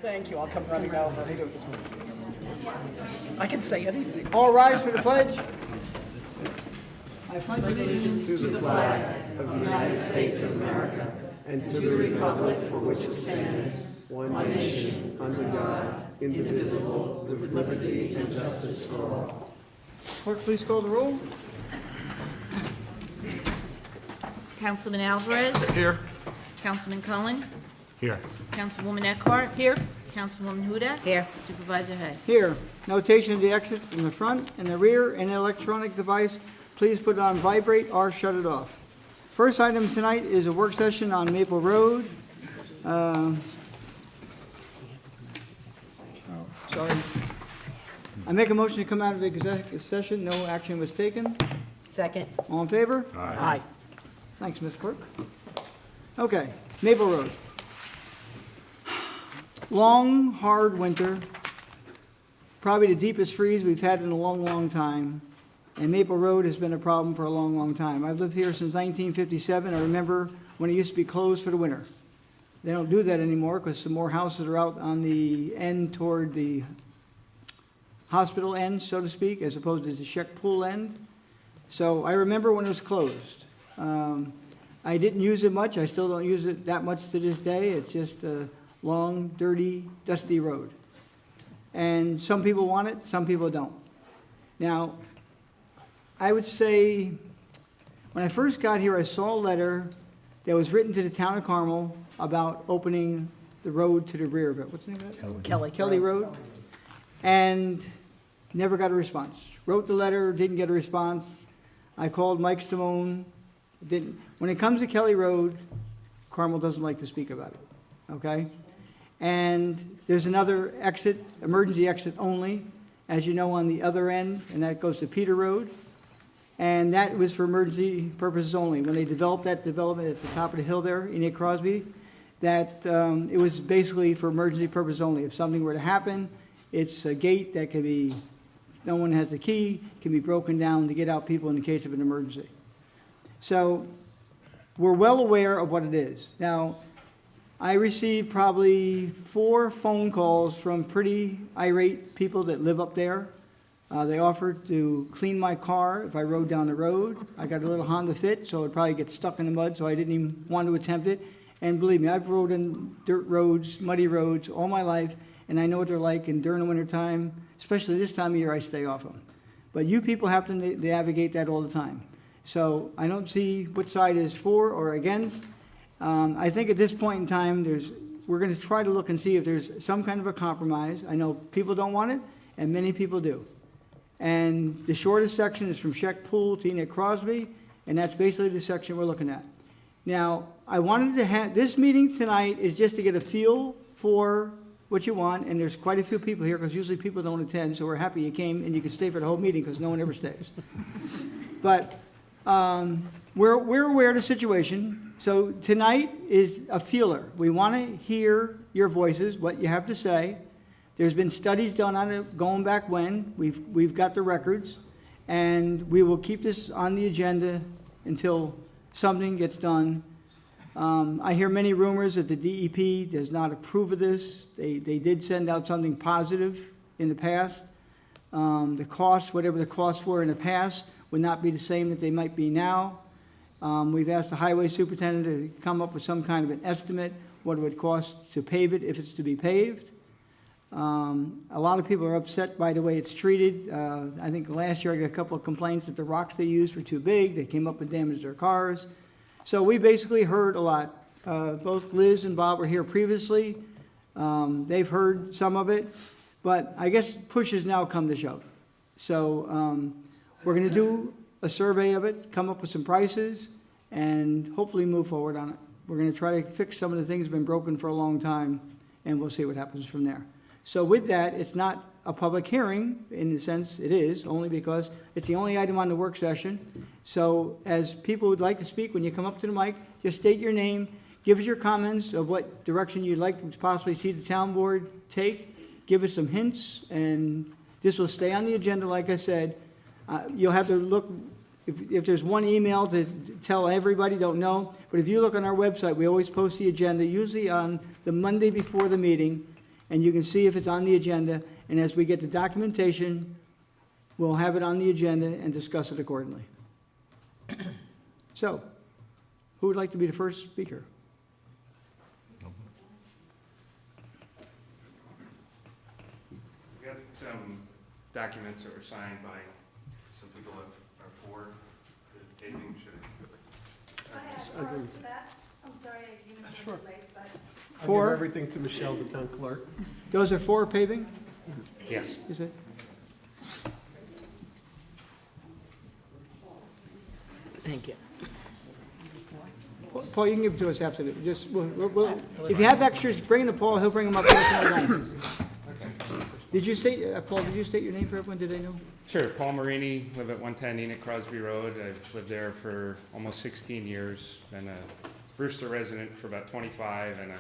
Thank you. I'll come running over. I can say anything. All rise for the pledge. I pledge allegiance to the flag of the United States of America and to the republic for which it stands, one nation, under God, indivisible, with liberty and justice for all. Clerk, please call the roll. Councilman Alvarez. Here. Councilman Cullen. Here. Councilwoman Eckhart. Here. Councilwoman Huda. Here. Supervisor Hay. Here. Notation of the exits in the front and the rear. Any electronic device, please put it on vibrate or shut it off. First item tonight is a work session on Maple Road. Sorry. I make a motion to come out of executive session. No action was taken. Second. All in favor? Aye. Thanks, Ms. Clerk. Okay, Maple Road. Long, hard winter, probably the deepest freeze we've had in a long, long time. And Maple Road has been a problem for a long, long time. I've lived here since 1957. I remember when it used to be closed for the winter. They don't do that anymore because some more houses are out on the end toward the hospital end, so to speak, as opposed to the Sheck Pool end. So I remember when it was closed. I didn't use it much. I still don't use it that much to this day. It's just a long, dirty, dusty road. And some people want it, some people don't. Now, I would say, when I first got here, I saw a letter that was written to the town of Carmel about opening the road to the rear of it. What's the name of it? Kelly Road. And never got a response. Wrote the letter, didn't get a response. I called Mike Simone, didn't. When it comes to Kelly Road, Carmel doesn't like to speak about it, okay? And there's another exit, emergency exit only, as you know, on the other end, and that goes to Peter Road. And that was for emergency purposes only. When they developed that development at the top of the hill there, Enid Crosby, that it was basically for emergency purposes only. If something were to happen, it's a gate that can be, no one has the key, can be broken down to get out people in the case of an emergency. So we're well aware of what it is. Now, I received probably 4 phone calls from pretty irate people that live up there. They offered to clean my car if I rode down the road. I got a little Honda Fit, so it would probably get stuck in the mud, so I didn't even want to attempt it. And believe me, I've rode in dirt roads, muddy roads all my life, and I know what they're like, and during the wintertime, especially this time of year, I stay off them. But you people have to navigate that all the time. So I don't see which side is for or against. I think at this point in time, we're going to try to look and see if there's some kind of a compromise. I know people don't want it, and many people do. And the shortest section is from Sheck Pool to Enid Crosby, and that's basically the section we're looking at. Now, I wanted to have, this meeting tonight is just to get a feel for what you want, and there's quite a few people here, because usually people don't attend, so we're happy you came, and you can stay for the whole meeting, because no one ever stays. But we're aware of the situation, so tonight is a feeler. We want to hear your voices, what you have to say. There's been studies done on it going back when. We've got the records, and we will keep this on the agenda until something gets done. I hear many rumors that the DEP does not approve of this. They did send out something positive in the past. The costs, whatever the costs were in the past, would not be the same that they might be now. We've asked the highway superintendent to come up with some kind of an estimate, what it would cost to pave it if it's to be paved. A lot of people are upset by the way it's treated. I think last year I got a couple of complaints that the rocks they used were too big. They came up and damaged their cars. So we basically heard a lot. Both Liz and Bob were here previously. They've heard some of it, but I guess push has now come to shove. So we're going to do a survey of it, come up with some prices, and hopefully move forward on it. We're going to try to fix some of the things that have been broken for a long time, and we'll see what happens from there. So with that, it's not a public hearing, in the sense it is, only because it's the only item on the work session. So as people would like to speak, when you come up to the mic, just state your name, give us your comments of what direction you'd like to possibly see the town board take, give us some hints, and this will stay on the agenda, like I said. You'll have to look, if there's one email to tell everybody, don't know, but if you look on our website, we always post the agenda, usually on the Monday before the meeting, and you can see if it's on the agenda, and as we get the documentation, we'll have it on the agenda and discuss it accordingly. So, who would like to be the first speaker? We got some documents that were signed by some people are for the paving. I can- I'm sorry, I came in a Sure. little late, but I'll give Four? everything to Michelle, the town clerk. Those are for paving, Yes. is it? Thank you. Paul, you can give it to us after the, just, if you have extras, bring them to Paul, he'll bring them up. Did you state, Paul, did you state your name for everyone, did they know? Sure. Paul Marini, live at 110 Enoch Crosby Road. I've lived there for almost 16 years. Been a Brewster resident for about 25 and a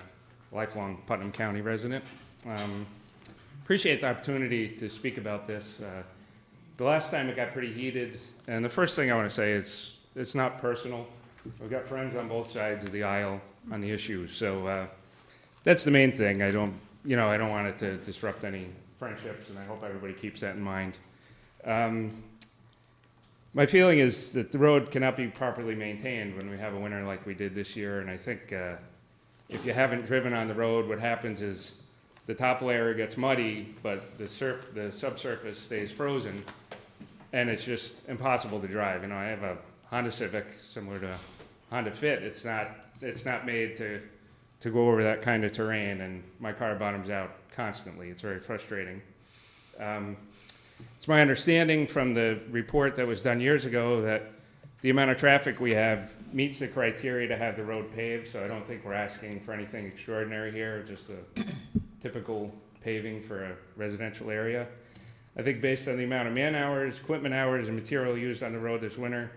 lifelong Putnam County resident. Appreciate the opportunity to speak about this. The last time it got pretty heated, and the first thing I want to say is it's not personal. We've got friends on both sides of the aisle on the issue, so that's the main thing. I don't want it to disrupt any friendships, and I hope everybody keeps that in mind. My feeling is that the road cannot be properly maintained when we have a winter like we did this year, and I think if you haven't driven on the road, what happens is the top layer gets muddy, but the subsurface stays frozen, and it's just impossible to drive. You know, I have a Honda Civic, similar to Honda Fit. It's not made to go over that kind of terrain, and my car bottoms out constantly. It's very frustrating. It's my understanding from the report that was done years ago that the amount of traffic we have meets the criteria to have the road paved, so I don't think we're asking for anything extraordinary here, just a typical paving for a residential area. I think based on the amount of man hours, equipment hours, and material used on the road this winter,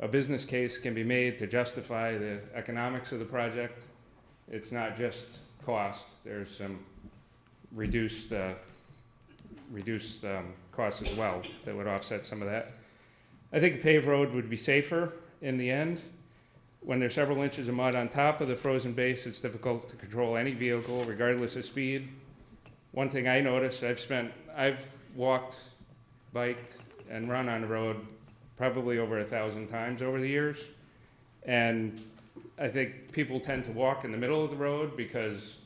a business case can be made to justify the economics of the project. It's not just cost. There's some reduced costs as well that would offset some of that. I think a paved road would be safer in the end. When there's several inches of mud on top of the frozen base, it's difficult to control any vehicle regardless of speed. One thing I noticed, I've walked, biked, and run on the road probably over 1,000 times over the years. And I think people tend to walk in the middle of the road because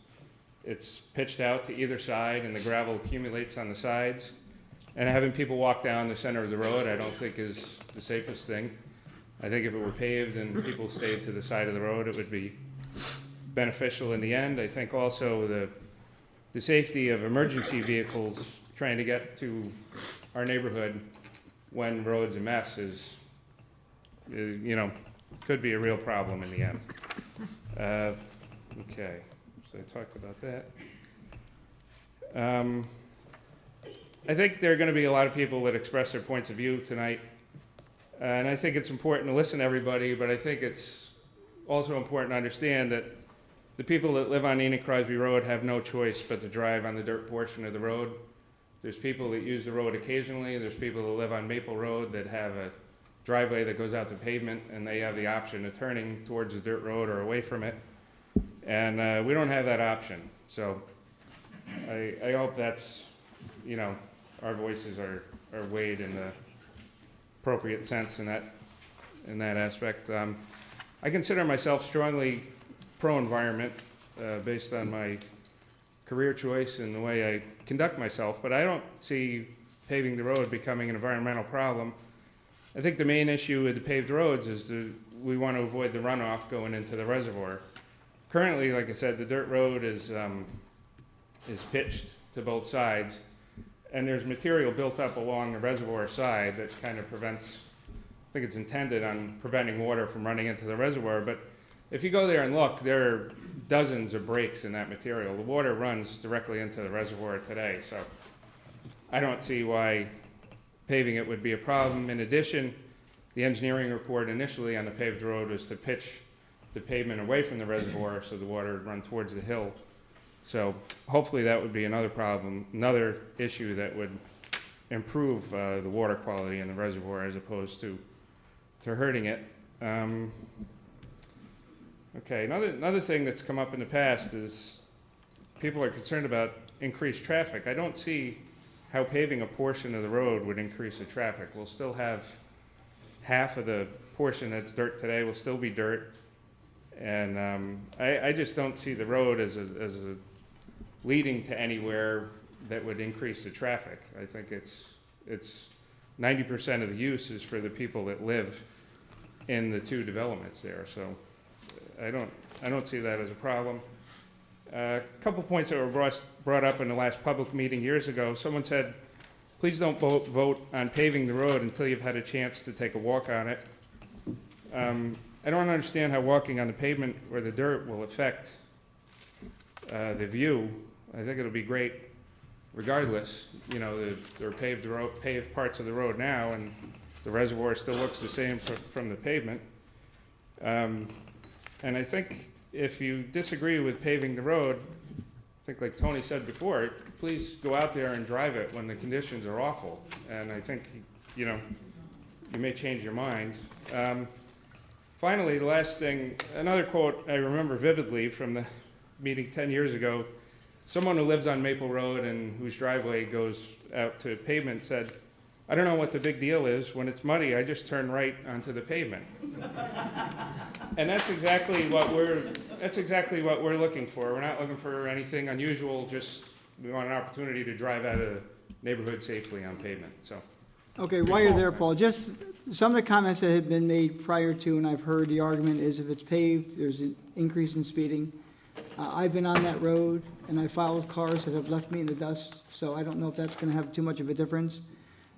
it's pitched out to either side and the gravel accumulates on the sides. And having people walk down the center of the road I don't think is the safest thing. I think if it were paved and people stayed to the side of the road, it would be beneficial in the end. I think also the safety of emergency vehicles trying to get to our neighborhood when road's a mess is could be a real problem in the end. Okay, so I talked about that. I think there are going to be a lot of people that express their points of view tonight, and I think it's important to listen to everybody, but I think it's also important to understand that the people that live on Enoch Crosby Road have no choice but to drive on the dirt portion of the road. There's people that use the road occasionally. There's people that live on Maple Road that have a driveway that goes out to pavement, and they have the option of turning towards the dirt road or away from it. And we don't have that option. So I hope that's, our voices are weighed in the appropriate sense in that aspect. I consider myself strongly pro-environment based on my career choice and the way I conduct myself, but I don't see paving the road becoming an environmental problem. I think the main issue with the paved roads is we want to avoid the runoff going into the reservoir. Currently, like I said, the dirt road is pitched to both sides, and there's material built up along the reservoir side that kind of prevents, I think it's intended on preventing water from running into the reservoir, but if you go there and look, there are dozens of breaks in that material. The water runs directly into the reservoir today, so I don't see why paving it would be a problem. In addition, the engineering report initially on the paved road was to pitch the pavement away from the reservoir so the water would run towards the hill. So hopefully that would be another issue that would improve the water quality in the reservoir as opposed to hurting it. Okay, another thing that's come up in the past is people are concerned about increased traffic. I don't see how paving a portion of the road would increase the traffic. We'll still have half of the portion that's dirt today will still be dirt. And I just don't see the road as a leading to anywhere that would increase the traffic. I think it's 90% of the use is for the people that live in the two developments there. So I don't see that as a problem. A couple points that were brought up in the last public meeting years ago. Someone said, please don't vote on paving the road until you've had a chance to take a walk on it. I don't understand how walking on the pavement or the dirt will affect the view. I think it'll be great regardless. You know, there are paved parts of the road now, and the reservoir still looks the same from the pavement. And I think if you disagree with paving the road, I think like Tony said before, please go out there and drive it when the conditions are awful. And I think, you know, you may change your mind. Finally, the last thing, another quote I remember vividly from the meeting 10 years ago, someone who lives on Maple Road and whose driveway goes out to pavement said, I don't know what the big deal is. When it's muddy, I just turn right onto the pavement. And that's exactly what we're looking for. We're not looking for anything unusual, just we want an opportunity to drive out of the neighborhood safely on pavement, so. Okay, while you're there, Paul, just some of the comments that had been made prior to, and I've heard the argument is if it's paved, there's an increase in speeding. I've been on that road, and I followed cars that have left me in the dust, so I don't know if that's gonna have too much of a difference.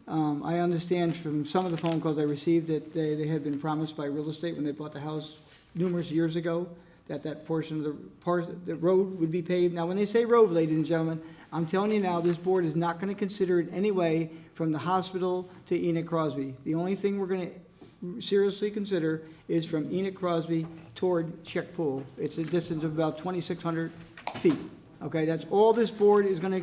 I understand from some of the phone calls I received that they had been promised by real estate when they bought the house numerous years ago, that portion of the road would be paved. Now, when they say road, ladies and gentlemen, I'm telling you now, this board is not gonna consider it any way from the hospital to Enoch Crosby. The only thing we're gonna seriously consider is from Enoch Crosby toward Chick Pool. It's a distance of about 2,600 feet. Okay, that's all this board is gonna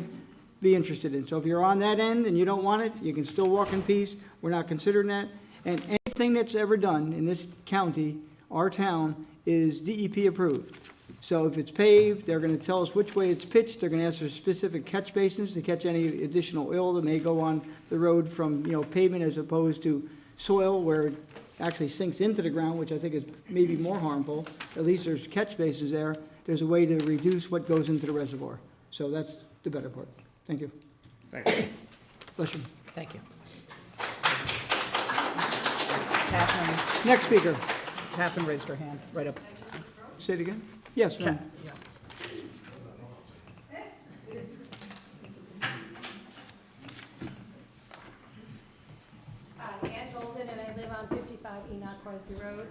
be interested in. So if you're on that end and you don't want it, you can still walk in peace. We're not considering that. And anything that's ever done in this county, our town, is DEP approved. So if it's paved, they're gonna tell us which way it's pitched. They're gonna ask for specific catch basins to catch any additional oil that may go on the road from, you know, pavement as opposed to soil where it actually sinks into the ground, which I think is maybe more harmful. At least there's catch basins there. There's a way to reduce what goes into the reservoir. So that's the better part. Thank you. Thanks. Bless you. Thank you. Next speaker. Catherine raised her hand, right up. Say it again? Yes, ma'am. Yeah. Ann Golden, and I live on 55 Enoch Crosby Road.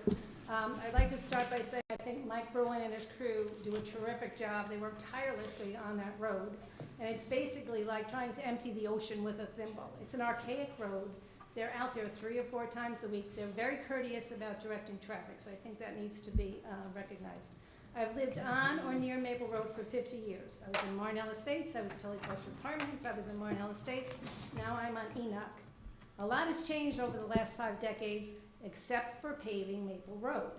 I'd like to start by saying I think Mike Bruin and his crew do a terrific job. They work tirelessly on that road. And it's basically like trying to empty the ocean with a thimble. It's an archaic road. They're out there 3 or 4 times a week. They're very courteous about directing traffic, so I think that needs to be recognized. I've lived on or near Maple Road for 50 years. I was in Marnell Estates, I was Tully Foster Apartments, I was in Marnell Estates, now I'm on Enoch. A lot has changed over the last 5 decades, except for paving Maple Road.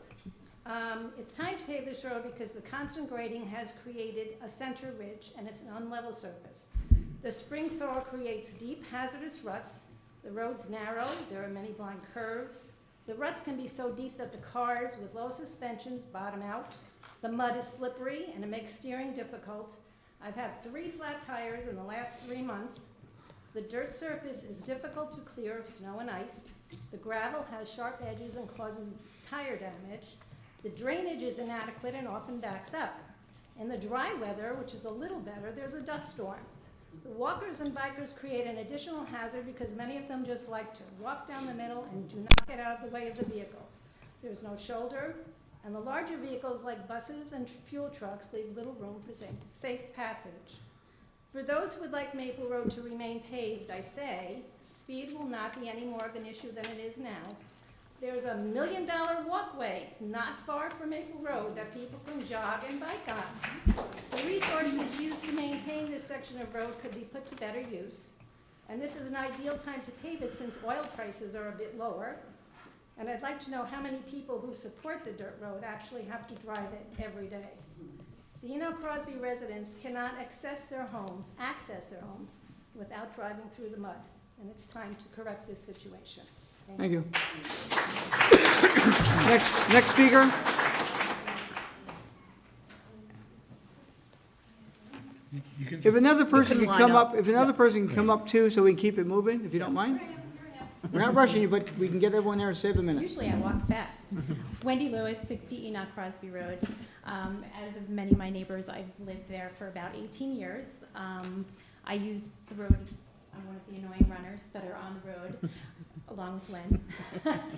It's time to pave this road because the constant grading has created a center ridge and it's an unlevel surface. The spring thaw creates deep hazardous ruts. The road's narrow, there are many blind curves. The ruts can be so deep that the cars with low suspensions bottom out. The mud is slippery and it makes steering difficult. I've had 3 flat tires in the last 3 months. The dirt surface is difficult to clear of snow and ice. The gravel has sharp edges and causes tire damage. The drainage is inadequate and often backs up. In the dry weather, which is a little better, there's a dust storm. The walkers and bikers create an additional hazard because many of them just like to walk down the middle and do not get out of the way of the vehicles. There's no shoulder, and the larger vehicles like buses and fuel trucks leave little room for safe passage. For those who would like Maple Road to remain paved, I say, speed will not be any more of an issue than it is now. There's a $1 million walkway not far from Maple Road that people can jog and bike on. The resources used to maintain this section of road could be put to better use. And this is an ideal time to pave it since oil prices are a bit lower. And I'd like to know how many people who support the dirt road actually have to drive it every day. The Enoch Crosby residents cannot access their homes without driving through the mud, and it's time to correct this situation. Thank you. Next speaker. If another person can come up, too, so we can keep it moving, if you don't mind? We're not rushing you, but we can get everyone there in 7 minutes. Usually I walk fast. Wendy Lewis, 60 Enoch Crosby Road. As of many of my neighbors, I've lived there for about 18 years. I use the road, I'm one of the annoying runners that are on the road, along with Lynn.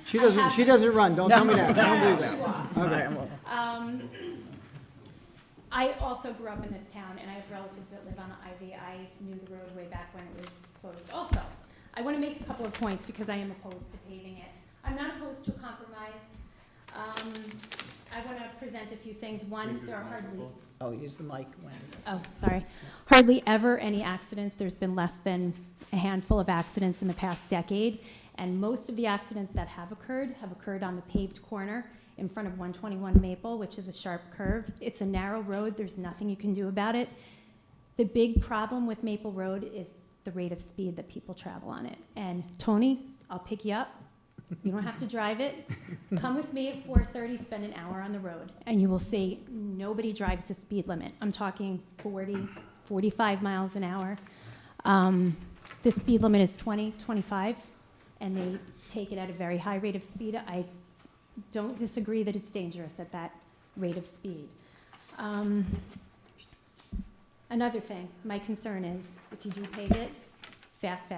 She doesn't run, don't tell me that, I don't believe She that. walks. Okay. I also grew up in this town, and I have relatives that live on Ivy. I knew the road way back when it was closed also. I want to make a couple of points because I am opposed to paving it. I'm not opposed to a compromise. I want to present a few things. One, there are hardly... Oh, use the mic, Wendy. Oh, sorry. Hardly ever any accidents. There's been less than a handful of accidents in the past decade, and most of the accidents that have occurred on the paved corner in front of 121 Maple, which is a sharp curve. It's a narrow road. There's nothing you can do about it. The big problem with Maple Road is the rate of speed that people travel on it. And Tony, I'll pick you up. You don't have to drive it. Come with me at 4:30, spend an hour on the road, and you will see nobody drives the speed limit. I'm talking 40, 45 miles an hour. The speed limit is 20, 25, and they take it at a very high rate of speed. I don't disagree that it's dangerous at that rate of speed. Another thing, my concern is if you do pave it, fast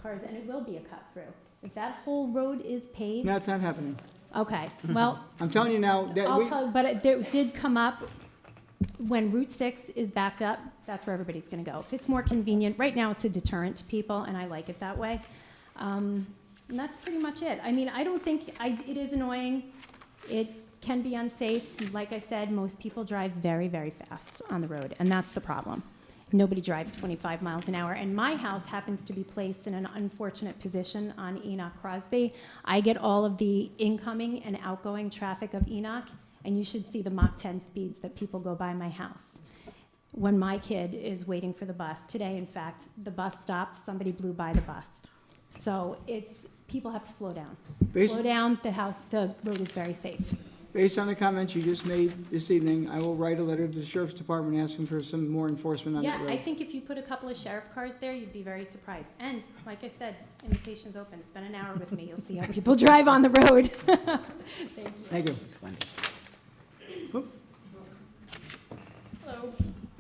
cars, and it will be a cut through. If that whole road is paved, No, it's not happening. okay, well, I'm telling you now, I'll tell you, but it did come up when Route 6 is backed up, that's where everybody's gonna go. If it's more convenient, right now it's a deterrent to people, and I like it that way. And that's pretty much it. I mean, I don't think, it is annoying. It can be unsafe. Like I said, most people drive very, very fast on the road, and that's the problem. Nobody drives 25 miles an hour, and my house happens to be placed in an unfortunate position on Enoch Crosby. I get all of the incoming and outgoing traffic of Enoch, and you should see the Mach 10 speeds that people go by my house. When my kid is waiting for the bus, today, in fact, the bus stopped, somebody blew by the bus. So people have to slow down. Slow down, the road is very safe. Based on the comments you just made this evening, I will write a letter to the Sheriff's Department asking for some more enforcement on that Yeah, road. I think if you put a couple of sheriff cars there, you'd be very surprised. And like I said, invitation's open. Spend an hour with me. You'll see how people drive on the road. Thank you. Thank you. Thanks, Wendy. Whoop. Hello.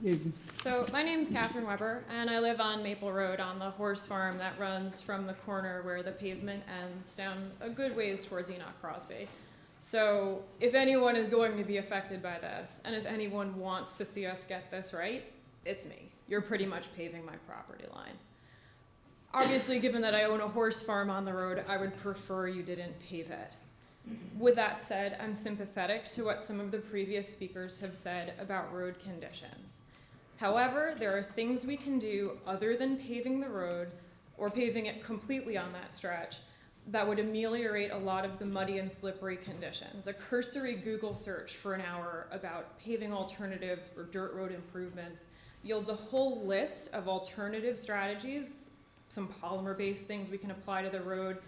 You- So my name's Catherine Weber, and I live on Maple Road on the horse farm that runs from the corner where the pavement ends down a good ways towards Enoch Crosby. So if anyone is going to be affected by this, and if anyone wants to see us get this right, it's me. You're pretty much paving my property line. Obviously, given that I own a horse farm on the road, I would prefer you didn't pave it. With that said, I'm sympathetic to what some of the previous speakers have said about road conditions. However, there are things we can do other than paving the road or paving it completely on that stretch that would ameliorate a lot of the muddy and slippery conditions. A cursory Google search for an hour about paving alternatives or dirt road improvements yields a whole list of alternative strategies, some polymer-based things we can apply to the road,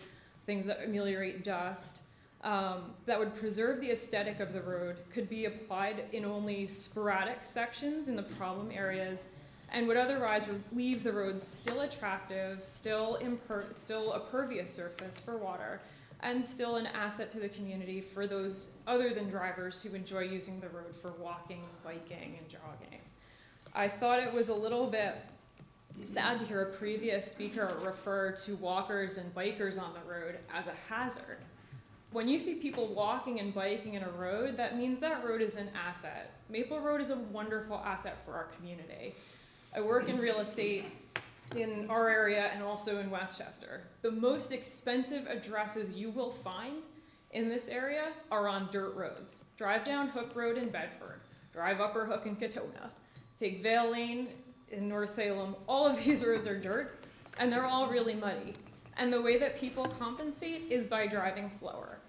things that ameliorate dust, that would preserve the aesthetic of the road, could be applied in only sporadic sections in the problem areas, and would otherwise leave the roads still attractive, still a pervious surface for water, and still an asset to the community for those other than drivers who enjoy using the road for walking, biking, and jogging. I thought it was a little bit sad to hear a previous speaker refer to walkers and bikers on the road as a hazard. When you see people walking and biking in a road, that means that road is an asset. Maple Road is a wonderful asset for our community. I work in real estate in our area and also in Westchester. The most expensive addresses you will find in this area are on dirt roads. Drive down Hook Road in Bedford, drive Upper Hook in Katona, take Vale Lane in North Salem. All of these roads are dirt, and they're all really muddy. And the way that people compensate is by driving slower.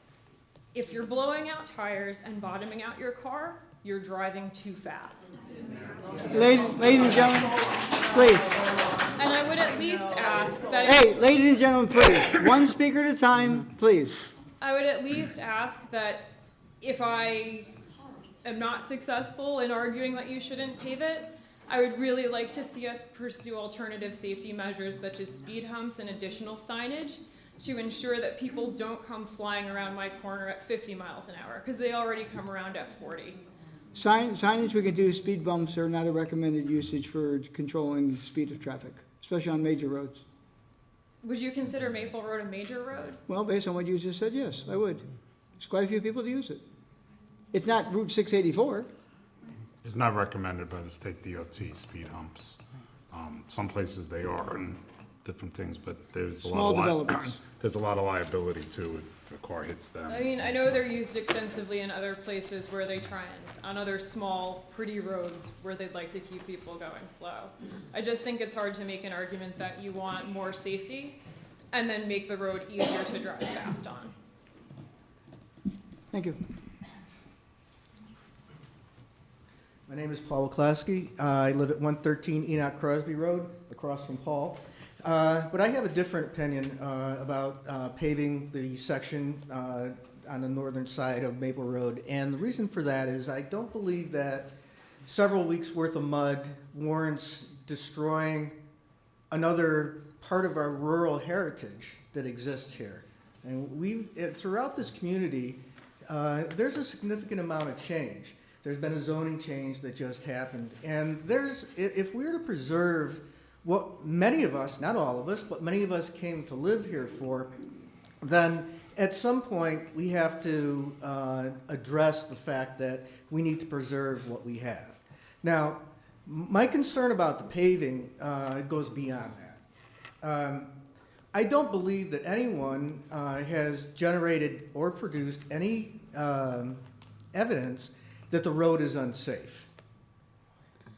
If you're blowing out tires and bottoming out your car, you're driving too fast. Ladies and gentlemen, please. And I would at least ask that Hey, ladies and gentlemen, please. One speaker at a time, please. I would at least ask that if I am not successful in arguing that you shouldn't pave it, I would really like to see us pursue alternative safety measures such as speed humps and additional signage to ensure that people don't come flying around my corner at 50 miles an hour, because they already come around at 40. Signage we can do, speed bumps are not a recommended usage for controlling the speed of traffic, especially on major roads. Would you consider Maple Road a major road? Well, based on what you just said, yes, I would. There's quite a few people that use it. It's not Route 684. It's not recommended by the state DOT, speed humps. Some places they are and different things, but there's a Small lot developments. there's a lot of liability too if a car hits them. I mean, I know they're used extensively in other places where they try and, on other small, pretty roads where they'd like to keep people going slow. I just think it's hard to make an argument that you want more safety and then make the road easier to drive fast on. Thank you. My name is Paul Waklasky. I live at 113 Enoch Crosby Road, across from Paul. But I have a different opinion about paving the section on the northern side of Maple Road. And the reason for that is I don't believe that several weeks' worth of mud warrants destroying another part of our rural heritage that exists here. And throughout this community, there's a significant amount of change. There's been a zoning change that just happened. And if we're to preserve what many of us, not all of us, but many of us came to live here for, then at some point we have to address the fact that we need to preserve what we have. Now, my concern about the paving goes beyond that. I don't believe that anyone has generated or produced any evidence that the road is unsafe.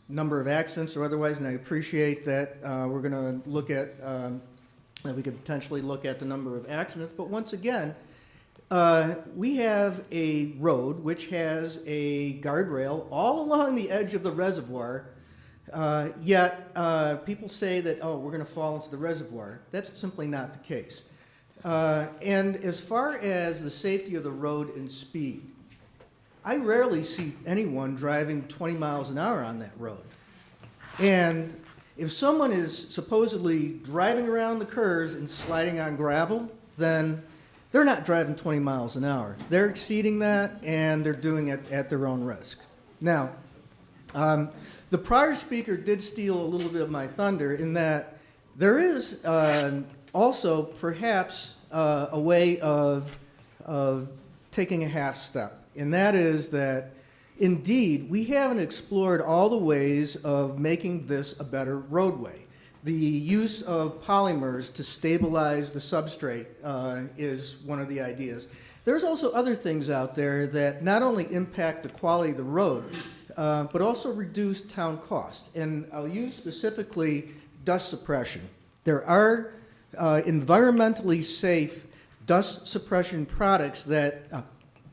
Number of accidents or otherwise, and I appreciate that we're going to look at, that we could potentially look at the number of accidents, but once again, we have a road which has a guardrail all along the edge of the reservoir, yet people say that, oh, we're going to fall into the reservoir. That's simply not the case. And as far as the safety of the road and speed, I rarely see anyone driving 20 miles an hour on that road. And if someone is supposedly driving around the curves and sliding on gravel, then they're not driving 20 miles an hour. They're exceeding that, and they're doing it at their own risk. Now, the prior speaker did steal a little bit of my thunder in that there is also perhaps a way of taking a half step. And that is that, indeed, we haven't explored all the ways of making this a better roadway. The use of polymers to stabilize the substrate is one of the ideas. There's also other things out there that not only impact the quality of the road, but also reduce town cost. And I'll use specifically dust suppression. There are environmentally safe dust suppression products that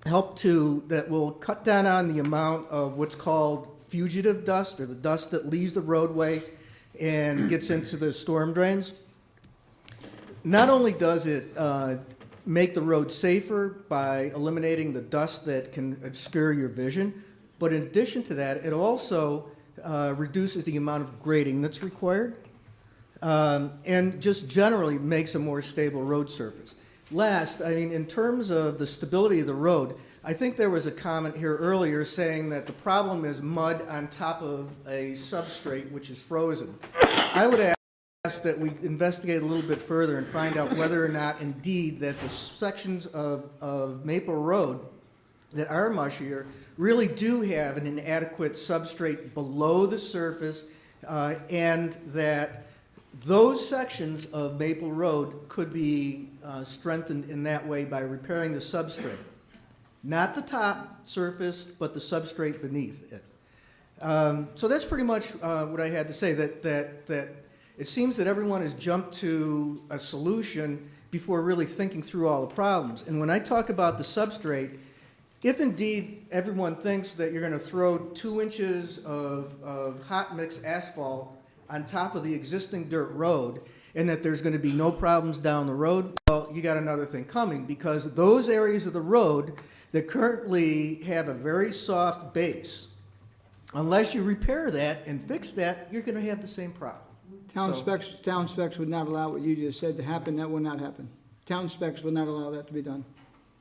that will cut down on the amount of what's called fugitive dust, or the dust that leaves the roadway and gets into the storm drains. Not only does it make the road safer by eliminating the dust that can obscure your vision, but in addition to that, it also reduces the amount of grading that's required, and just generally makes a more stable road surface. Last, I mean, in terms of the stability of the road, I think there was a comment here earlier saying that the problem is mud on top of a substrate which is frozen. I would ask that we investigate a little bit further and find out whether or not indeed that the sections of Maple Road that are mushier really do have an inadequate substrate below the surface, and that those sections of Maple Road could be strengthened in that way by repairing the substrate. Not the top surface, but the substrate beneath it. So that's pretty much what I had to say, that it seems that everyone has jumped to a solution before really thinking through all the problems. And when I talk about the substrate, if indeed everyone thinks that you're going to throw 2 inches of hot mix asphalt on top of the existing dirt road and that there's going to be no problems down the road, well, you got another thing coming, because those areas of the road that currently have a very soft base, unless you repair that and fix that, you're going to have the same problem. Town So- specs would not allow what you just said to happen. That will not happen. Town specs will not allow that to be done.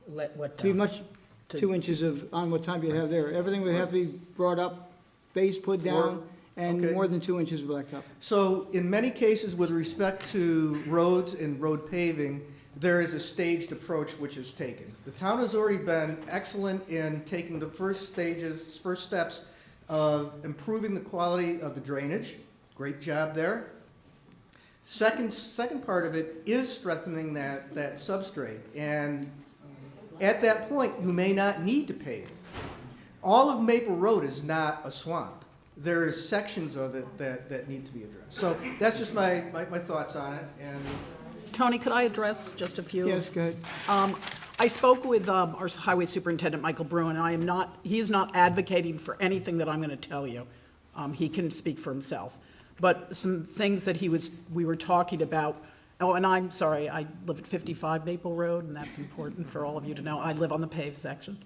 Let what? Too much, 2 inches of, on what time you have there. Everything would have to be brought up, base put down, and okay. more than 2 inches of blacktop. So in many cases with respect to roads and road paving, there is a staged approach which is taken. The town has already been excellent in taking the first steps of improving the quality of the drainage. Great job there. Second part of it is strengthening that substrate. And at that point, you may not need to pave it. All of Maple Road is not a swamp. There is sections of it that need to be addressed. So that's just my thoughts on it. And Tony, could I address just a few? Yes, go ahead. I spoke with our highway superintendent, Michael Bruin, and he is not advocating for anything that I'm going to tell you. He can speak for himself. But some things that we were talking about, oh, and I'm sorry, I live at 55 Maple Road, and that's important for all of you to know. I live on the paved section.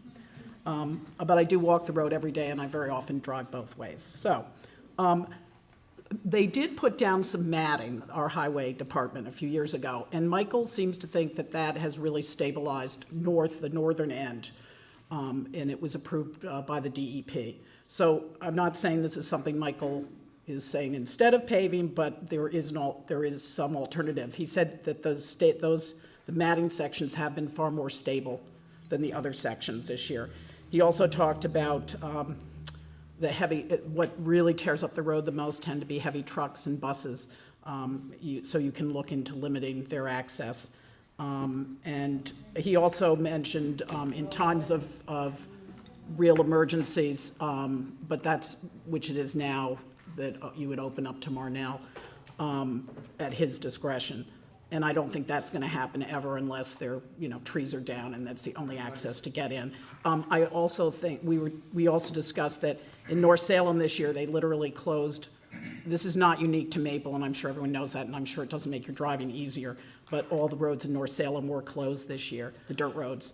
But I do walk the road every day, and I very often drive both ways. So, they did put down some matting, our highway department, a few years ago, and Michael seems to think that that has really stabilized the northern end, and it was approved by the DEP. So I'm not saying this is something Michael is saying instead of paving, but there is some alternative. He said that the matting sections have been far more stable than the other sections this year. He also talked about what really tears up the road the most tend to be heavy trucks and buses, so you can look into limiting their access. And he also mentioned in times of real emergencies, but which it is now, that you would open up to Marnell at his discretion. And I don't think that's going to happen ever unless trees are down and that's the only access to get in. I also think we also discussed that in North Salem this year, they literally closed. This is not unique to Maple, and I'm sure everyone knows that, and I'm sure it doesn't make your driving easier, but all the roads in North Salem were closed this year, the dirt roads,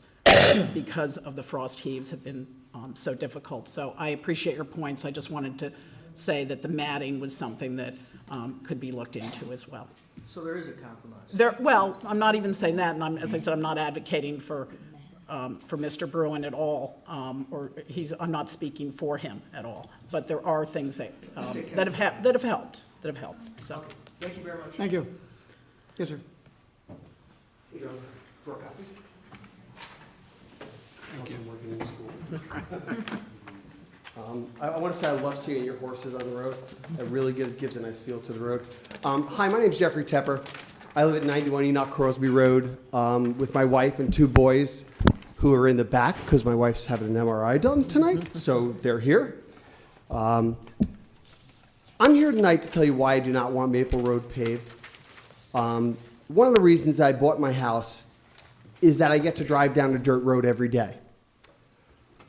because of the frost heaves have been so difficult. So I appreciate your points. I just wanted to say that the matting was something that could be looked into as well. so there is a compromise. Well, I'm not even saying that, and as I said, I'm not advocating for Mr. Bruin at all, I'm not speaking for him at all. But there are things that have helped. So, Thank you very much. Thank you. Yes, sir. You go, draw copies. Thank you. Working in school. I want to say I love seeing your horses on the road. It really gives a nice feel to the road. Hi, my name's Jeffrey Tepper. I live at 91 Enoch Crosby Road with my wife and 2 boys who are in the back because my wife's having an MRI done tonight, so they're here. I'm here tonight to tell you why I do not want Maple Road paved. One of the reasons I bought my house is that I get to drive down a dirt road every day.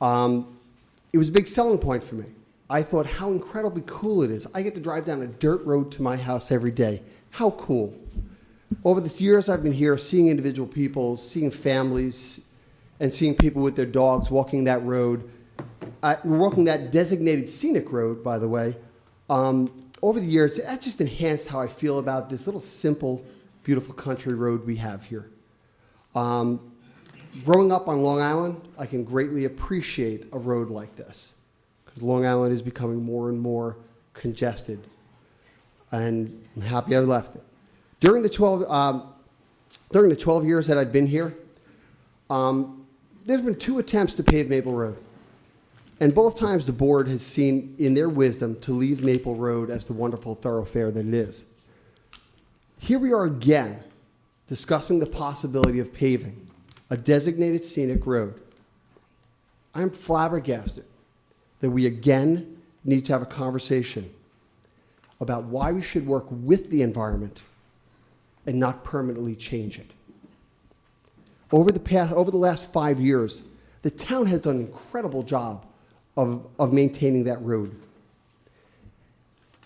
It was a big selling point for me. I thought how incredibly cool it is. I get to drive down a dirt road to my house every day. How cool. Over the years I've been here, seeing individual people, seeing families, and seeing people with their dogs walking that road, walking that designated scenic road, by the way, over the years, that just enhanced how I feel about this little simple, beautiful country road we have here. Growing up on Long Island, I can greatly appreciate a road like this because Long Island is becoming more and more congested, and I'm happy I left it. During the 12 years that I've been here, there's been 2 attempts to pave Maple Road, and both times the board has seen in their wisdom to leave Maple Road as the wonderful thoroughfare that it is. Here we are again discussing the possibility of paving a designated scenic road. I'm flabbergasted that we again need to have a conversation about why we should work with the environment and not permanently change it. Over the last 5 years, The town has done an incredible job of maintaining that road.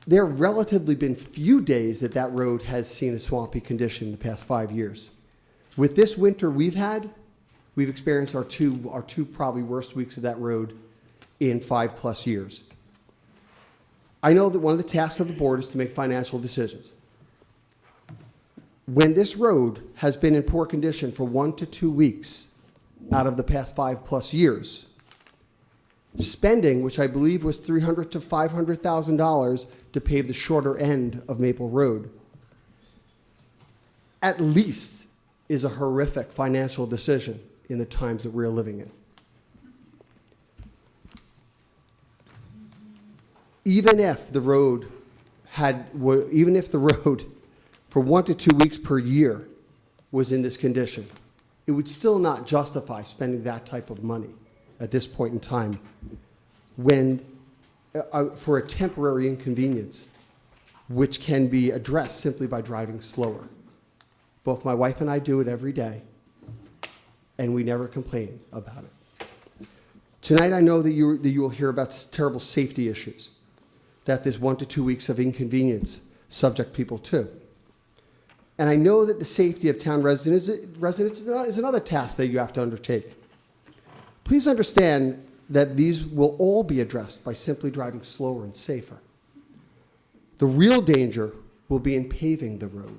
There have relatively been few days that that road has seen a swampy condition in the past 5 years. With this winter we've experienced our two probably worst weeks of that road in 5+ years. I know that one of the tasks of the board is to make financial decisions. When this road has been in poor condition for 1 to 2 weeks out of the past 5+ years, spending, which I believe was $300,000 to $500,000 to pave the shorter end of Maple Road, at least is a horrific financial decision in the times that we're living in. Even if the road for 1 to 2 weeks per year was in this condition, it would still not justify spending that type of money at this point in time for a temporary inconvenience, which can be addressed simply by driving slower. Both my wife and I do it every day, and we never complain about it. Tonight, I know that you will hear about terrible safety issues that this 1 to 2 weeks of inconvenience subject people to. And I know that the safety of town residents is another task that you have to undertake. Please understand that these will all be addressed by simply driving slower and safer. The real danger will be in paving the road.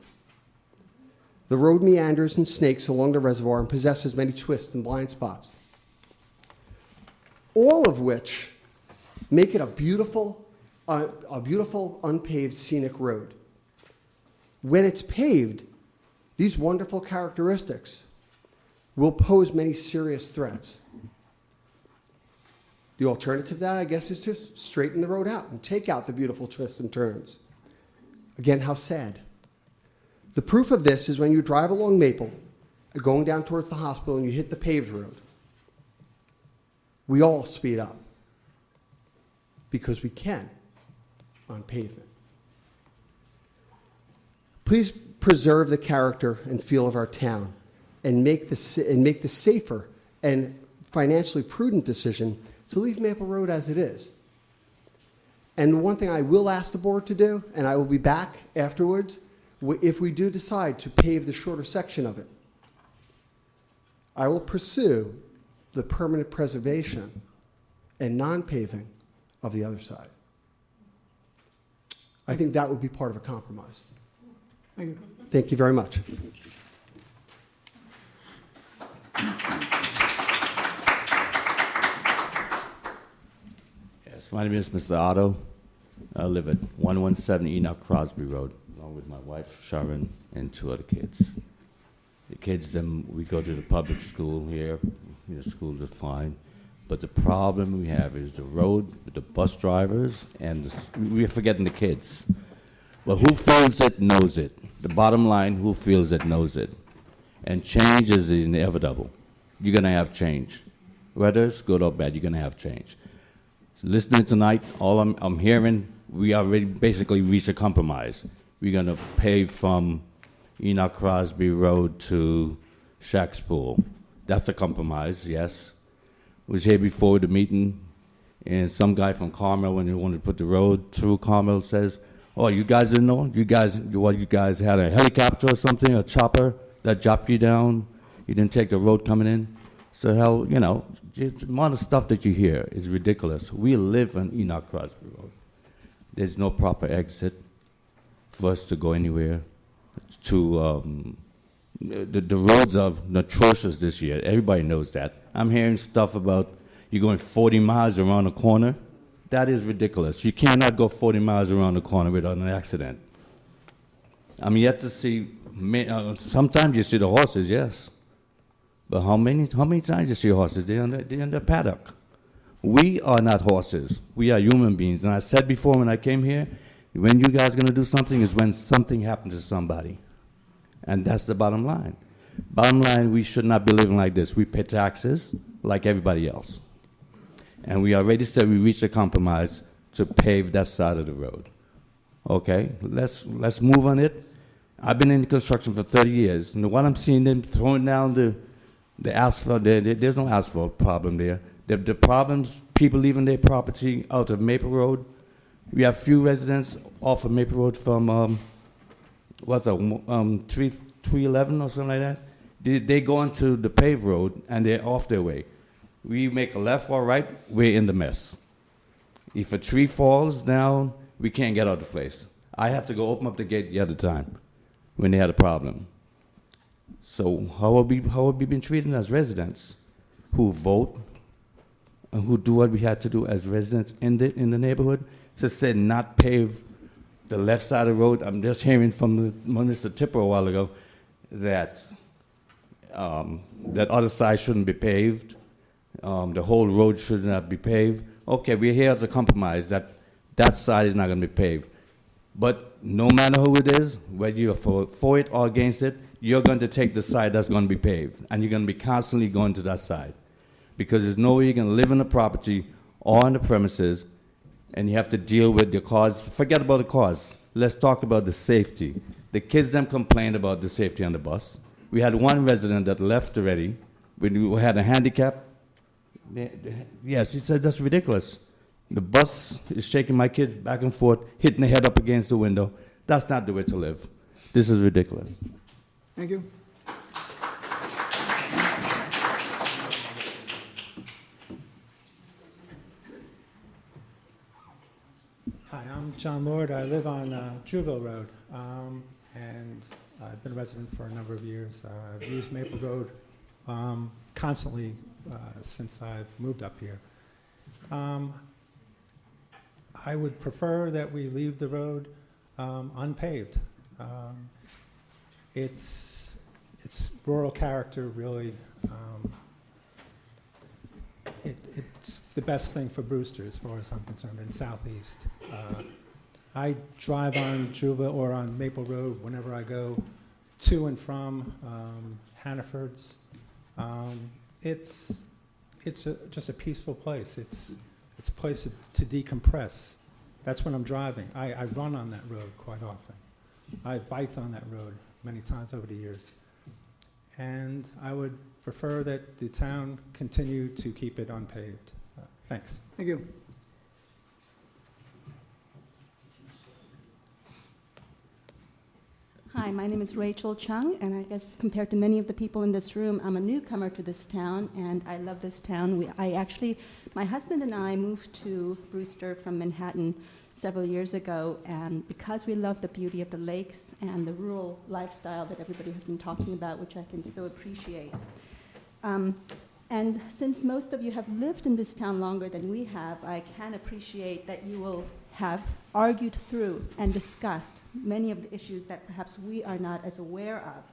The road meanders and snakes along the reservoir and possesses many twists and blind spots, all of which make it a beautiful unpaved scenic road. When it's paved, these wonderful characteristics will pose many serious threats. The alternative to that, I guess, is to straighten the road out and take out the beautiful twists and turns. Again, how sad. The proof of this is when you drive along Maple, going down towards the hospital, and you hit the paved road. We all speed up because we can on pavement. Please preserve the character and feel of our town and make the safer and financially prudent decision to leave Maple Road as it is. And one thing I will ask the board to do, and I will be back afterwards, if we do decide to pave the shorter section of it, I will pursue the permanent preservation and non-paving of the other side. I think that would be part of a compromise. Thank you. Thank you very much. Yes, my name is Mr. Otto. I live at 117 Enoch Crosby Road, along with my wife, Sharon, and 2 other kids. The kids, we go to the public school here. The schools are fine. But the problem we have is the road, the bus drivers, and we're forgetting the kids. Well, who feels it knows it. The bottom line, who feels it knows it. And change is inevitable. You're going to have change. Whether it's good or bad, you're going to have change. So listening tonight, all I'm hearing, we already basically reached a compromise. We're going to pave from Enoch Crosby Road to Shack's Pool. That's a compromise, yes. Was here before the meeting, and some guy from Carmel, when he wanted to put the road through Carmel, says, "Oh, you guys didn't know? You guys had a helicopter or something, a chopper that dropped you down? You didn't take the road coming in?" So hell, the amount of stuff that you hear is ridiculous. We live on Enoch Crosby Road. There's no proper exit for us to go anywhere. The roads are atrocious this year. Everybody knows that. I'm hearing stuff about you going 40 miles around a corner. That is ridiculous. You cannot go 40 miles around the corner without an accident. I'm yet to see, sometimes you see the horses, yes. But how many times you see horses? They're in the paddock. We are not horses. We are human beings. And I said before when I came here, when you guys are going to do something is when something happens to somebody. And that's the bottom line. Bottom line, we should not be living like this. We pay taxes like everybody else. And we already said we reached a compromise to pave that side of the road. Okay, let's move on it. I've been in construction for 30 years, and what I'm seeing them throwing down The asphalt, there's no asphalt problem there. The problems, people leaving their property out of Maple Road. We have few residents off of Maple Road from, 311 or something like that. They go onto the paved road and they're off their way. We make a left or right, we're in the mess. If a tree falls down, we can't get out of the place. I had to go open up the gate the other time when they had a problem. So how have we been treated as residents who vote and who do what we had to do as residents in the neighborhood? To say not pave the left side of the road. I'm just hearing from Mr. Tipper a while ago that that other side shouldn't be paved. The whole road should not be paved. Okay, we're here as a compromise that side is not going to be paved. But no matter who it is, whether you're for it or against it, you're going to take the side that's going to be paved. And you're going to be constantly going to that side. Because there's no way you're going to live on the property or on the premises, and you have to deal with the cause. Forget about the cause. Let's talk about the safety. The kids them complained about the safety on the bus. We had one resident that left already. When we had a handicap, yeah, she said, that's ridiculous. The bus is shaking my kid back and forth, hitting the head up against the window. That's not the way to live. This is ridiculous. Thank you. Hi, I'm John Lord. I live on Jewville Road, and I've been a resident for a number of years. I've used Maple Road constantly since I've moved up here. I would prefer that we leave the road unpaved. Its rural character really, it's the best thing for Brewster as far as I'm concerned in Southeast. I drive on Jewville or on Maple Road whenever I go to and from Hannaford's. It's just a peaceful place. It's a place to decompress. That's when I'm driving. I run on that road quite often. I've biked on that road many times over the years. And I would prefer that the town continue to keep it unpaved. Thanks. Thank you. Hi, my name is Rachel Chung, and I guess compared to many of the people in this room, I'm a newcomer to this town, and I love this town. My husband and I moved to Brewster from Manhattan several years ago, and because we love the beauty of the lakes and the rural lifestyle that everybody has been talking about, which I can so appreciate. And since most of you have lived in this town longer than we have, I can appreciate that you will have argued through and discussed many of the issues that perhaps we are not as aware of.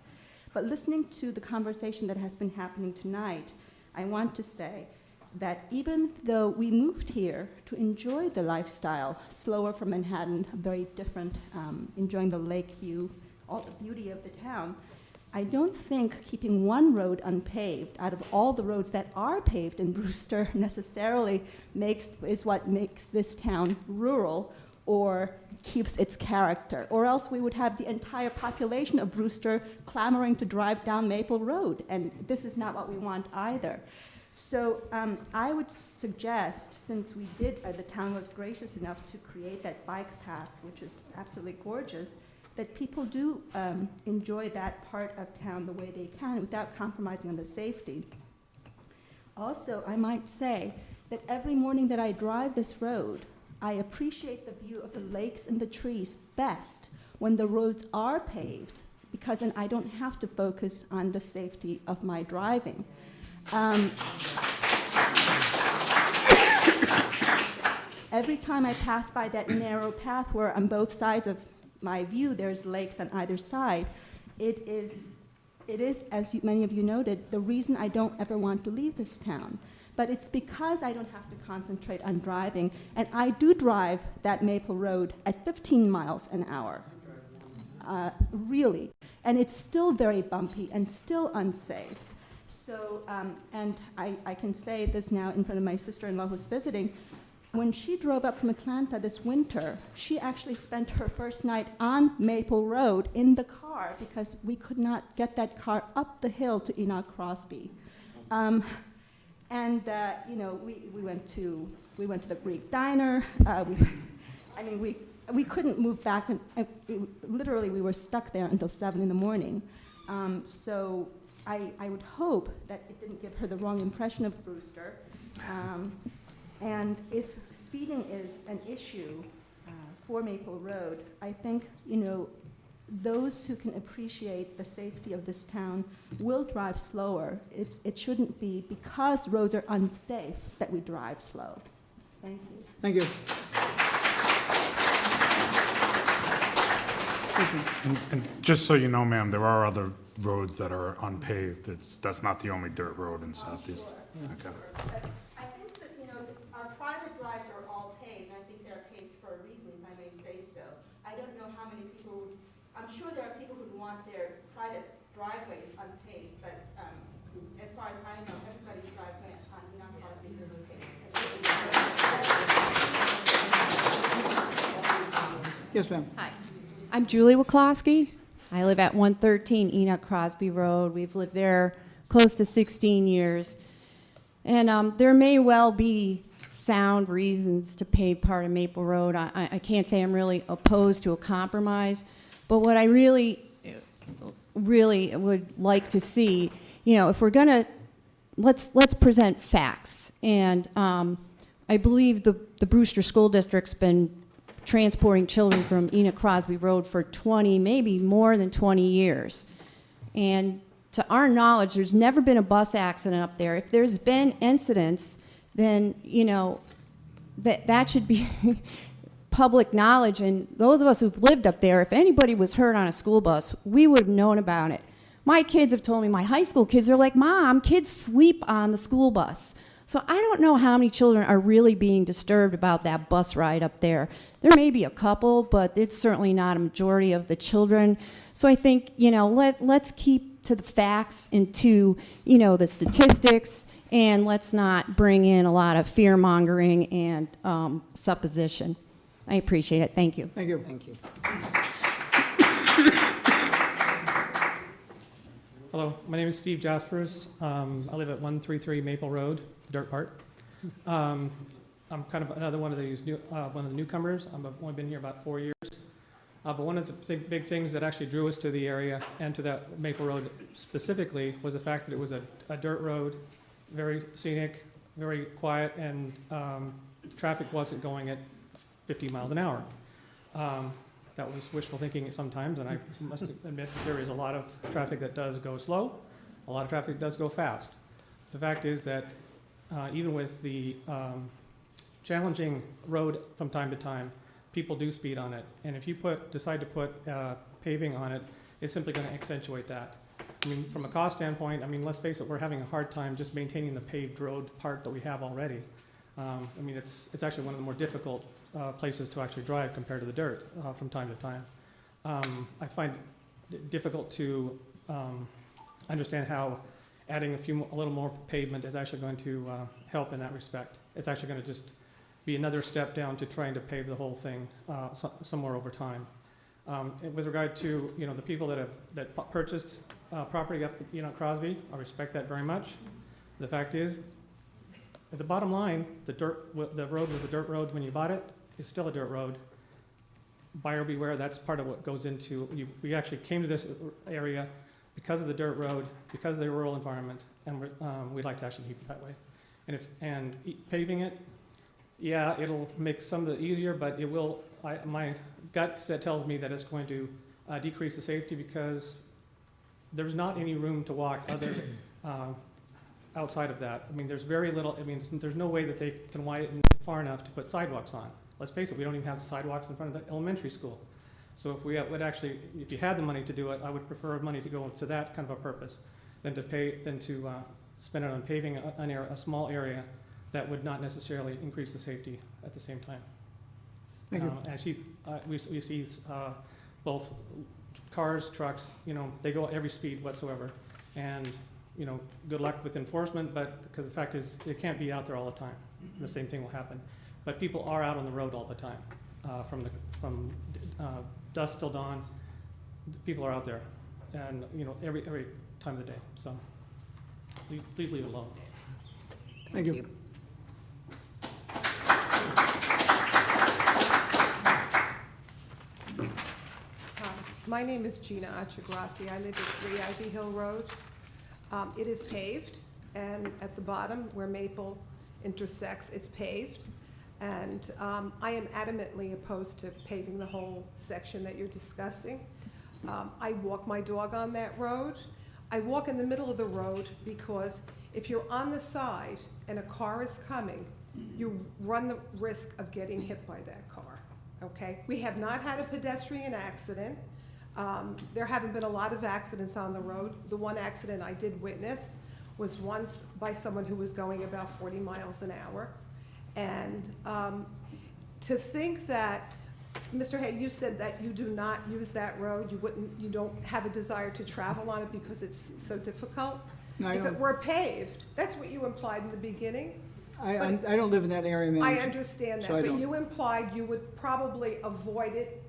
But listening to the conversation that has been happening tonight, I want to say that even though we moved here to enjoy the lifestyle, slower from Manhattan, very different, enjoying the lake view, all the beauty of the town, I don't think keeping one road unpaved out of all the roads that are paved in Brewster necessarily is what makes this town rural or keeps its character, or else we would have the entire population of Brewster clamoring to drive down Maple Road, and this is not what we want either. So I would suggest, since the town was gracious enough to create that bike path, which is absolutely gorgeous, that people do enjoy that part of town the way they can without compromising on the safety. Also, I might say that every morning that I drive this road, I appreciate the view of the lakes and the trees best when the roads are paved, because then I don't have to focus on the safety of my driving. Every time I pass by that narrow path where on both sides of my view there's lakes on either side, it is, as many of you noted, the reason I don't ever want to leave this town. But it's because I don't have to concentrate on driving, and I do drive that Maple Road at 15 miles an hour, really. And it's still very bumpy and still unsafe. So, and I can say this now in front of my sister-in-law who's visiting, when she drove up from Atlanta this winter, she actually spent her first night on Maple Road in the car because we could not get that car up the hill to Enoch Crosby. You know, we went to the Greek diner. We couldn't move back, and literally we were stuck there until 7 in the morning. So I would hope that it didn't give her the wrong impression of Brewster. And if speeding is an issue for Maple Road, I think, you know, those who can appreciate the safety of this town will drive slower. It shouldn't be because roads are unsafe that we drive slow. Thank you. Thank you. And just so you know, ma'am, there are other roads that are unpaved. That's not the only dirt road in Southeast. Okay. I think that, you know, our private drives are all paved, and I think they're paved for a reason, if I may say so. I don't know how many people, I'm sure there are people who want their private driveways unpaved, but as far as I know, everybody's driveway on Enoch Crosby is paved. Yes, ma'am. Hi, I'm Julie Wachowski. I live at 113 Enoch Crosby Road. We've lived there close to 16 years. And there may well be sound reasons to pave part of Maple Road. I can't say I'm really opposed to a compromise, but what I really would like to see, you know, if we're gonna, let's present facts. And I believe the Brewster School District's been transporting children from Enoch Crosby Road for 20, maybe more than 20 years. And to our knowledge, there's never been a bus accident up there. If there's been incidents, then, you know, that should be public knowledge. And those of us who've lived up there, if anybody was hurt on a school bus, we would have known about it. My kids have told me, my high school kids are like, Mom, kids sleep on the school bus. So I don't know how many children are really being disturbed about that bus ride up there. There may be a couple, but it's certainly not a majority of the children. So I think, you know, let's keep to the facts and to, you know, the statistics, and let's not bring in a lot of fear-mongering and supposition. I appreciate it. Thank you. Thank you. Thank you. Hello, my name is Steve Jaspers. I live at 133 Maple Road, the dirt part. I'm kind of another one of these one of the newcomers. I've only been here about 4 years. But one of the big things that actually drew us to the area and to that Maple Road specifically was the fact that it was a dirt road, very scenic, very quiet, and traffic wasn't going at 50 miles an hour. That was wishful thinking sometimes, and I must admit that there is a lot of traffic that does go slow, a lot of traffic that does go fast. The fact is that even with the challenging road from time to time, people do speed on it, and if you decide to put paving on it, it's simply going to accentuate that. I mean, from a cost standpoint, I mean, let's face it, we're having a hard time just maintaining the paved road part that we have already. I mean, it's actually one of the more difficult places to actually drive compared to the dirt from time to time. I find it difficult to understand how adding a little more pavement is actually going to help in that respect. It's actually going to just be another step down to trying to pave the whole thing somewhere over time. With regard to, you know, the people that purchased property up at Enoch Crosby, I respect that very much. The fact is, at the bottom line, the road was a dirt road when you bought it. It's still a dirt road. Buyer beware, that's part of what goes into, we actually came to this area because of the dirt road, because of the rural environment, and we'd like to actually keep it that way. And paving it, yeah, it'll make some of it easier, but it will, my gut tells me that it's going to decrease the safety because there's not any room to walk other outside of that. I mean, there's very little, I mean, there's no way that they can widen it far enough to put sidewalks on. Let's face it, we don't even have sidewalks in front of the elementary school. So if we would actually, if you had the money to do it, I would prefer money to go to that kind of a purpose than to spend it on paving a small area that would not necessarily increase the safety at the same time. Thank you. As we see both cars, trucks, you know, they go at every speed whatsoever. And, you know, good luck with enforcement, but because the fact is they can't be out there all the time. The same thing will happen. but people are out on the road all the time, from dusk till dawn. People are out there, and every time of the day. So please leave it alone. Thank you. My name is Gina Achagrassi. I live at 3 Ivy Hill Road. It is paved, and at the bottom where Maple intersects, it's paved. And I am adamantly opposed to paving the whole section that you're discussing. I walk my dog on that road. I walk in the middle of the road because if you're on the side and a car is coming, you run the risk of getting hit by that car, okay? We have not had a pedestrian accident. There haven't been a lot of accidents on the road. The one accident I did witness was once by someone who was going about 40 miles an hour. And to think that, Mr. Hay, you said that you do not use that road, you don't have a desire to travel on it because it's so difficult? No, I If it don't. were paved, that's what you implied in the beginning. I don't live in that area, ma'am. I understand that, so I but don't. you implied you would probably avoid it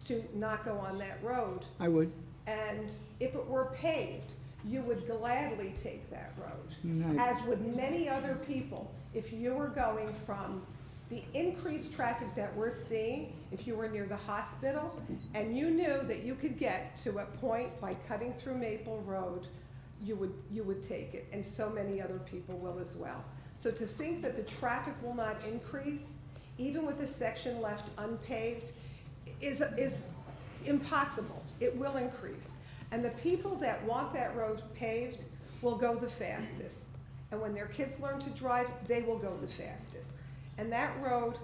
to not go on that road. I would. And if it were paved, you would gladly take that road, No. as would many other people if you were going from the increased traffic that we're seeing, if you were near the hospital, and you knew that you could get to a point by cutting through Maple Road, you would take it, and so many other people will as well. So to think that the traffic will not increase, even with the section left unpaved, is impossible. It will increase. And the people that want that road paved will go the fastest. And when their kids learn to drive, they will go the fastest. And that road,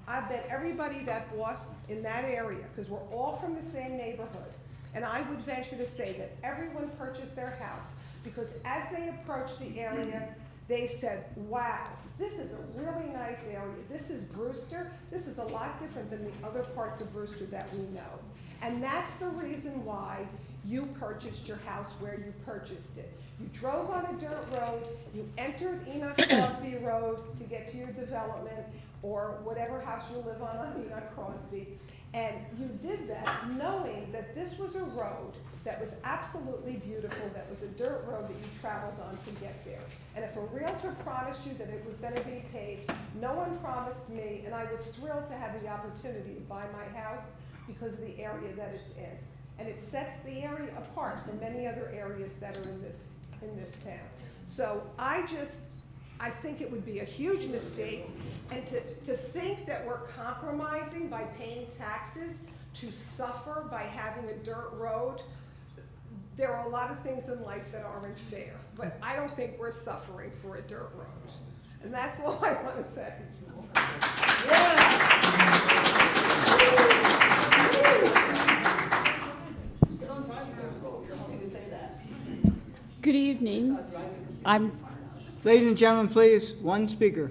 I bet everybody that bought in that area, because we're all from the same neighborhood, and I would venture to say that everyone purchased their house because as they approached the area, they said, wow, this is a really nice area. This is Brewster. This is a lot different than the other parts of Brewster that we know. And that's the reason why you purchased your house where you purchased it. You drove on a dirt road, you entered Enoch Crosby Road to get to your development, or whatever house you live on Enoch Crosby, and you did that knowing that this was a road that was absolutely beautiful, that was a dirt road that you traveled on to get there. And if a realtor promised you that it was going to be paved, no one promised me, and I was thrilled to have the opportunity to buy my house because of the area that it's in. And it sets the area apart from many other areas that are in this town. So I think it would be a huge mistake, and to think that we're compromising by paying taxes to suffer by having a dirt road, there are a lot of things in life that aren't fair, but I don't think we're suffering for a dirt road. And that's all I want to say. Good evening. Ladies and gentlemen, please, one speaker.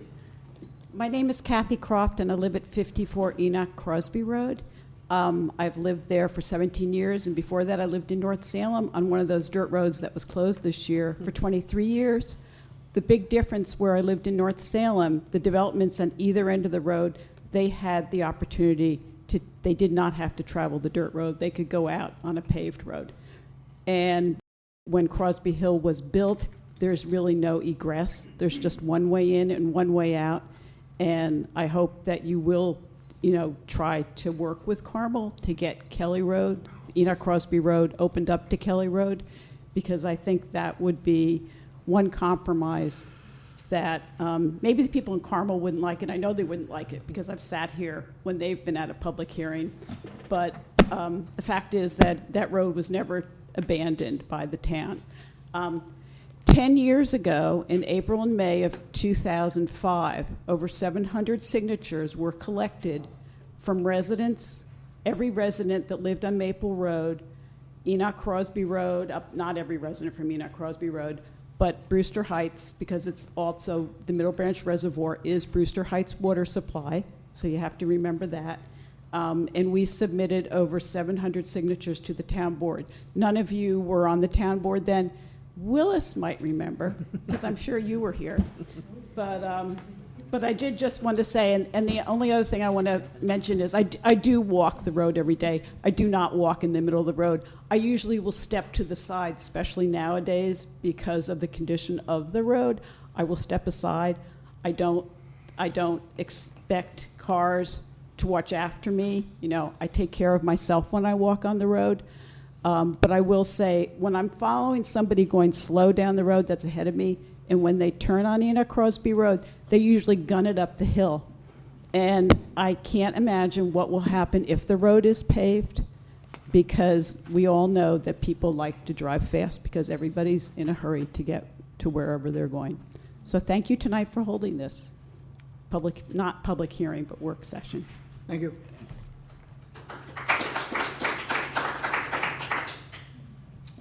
My name is Kathy Croft, and I live at 54 Enoch Crosby Road. I've lived there for 17 years, and before that I lived in North Salem on one of those dirt roads that was closed this year for 23 years. The big difference where I lived in North Salem, the developments on either end of the road, they had the opportunity they did not have to travel the dirt road. They could go out on a paved road. And when Crosby Hill was built, there's really no egress. There's just one way in and one way out. And I hope that you will, try to work with Carmel to get Kelly Road, Enoch Crosby Road, opened up to Kelly Road, because I think that would be one compromise that maybe the people in Carmel wouldn't like it. I know they wouldn't like it because I've sat here when they've been at a public hearing. But the fact is that that road was never abandoned by the town. 10 years ago, in April and May of 2005, over 700 signatures were collected from residents, every resident that lived on Maple Road, Enoch Crosby Road, not every resident from Enoch Crosby Road, but Brewster Heights, because it's also, the Middle Branch Reservoir is Brewster Heights water supply, so you have to remember that. And we submitted over 700 signatures to the town board. None of you were on the town board then. Willis might remember, because I'm sure you were here. But But I did just want to say, and the only other thing I want to mention is I do walk the road every day. I do not walk in the middle of the road. I usually will step to the side, especially nowadays because of the condition of the road. I will step aside. I don't expect cars to watch after me. You know, I take care of myself when I walk on the road. But I will say, when I'm following somebody going slow down the road that's ahead of me, and when they turn on Enoch Crosby Road, they usually gun it up the hill. And I can't imagine what will happen if the road is paved, because we all know that people like to drive fast because everybody's in a hurry to get to wherever they're going. So thank you tonight for holding this not public hearing, but work session. Thank you.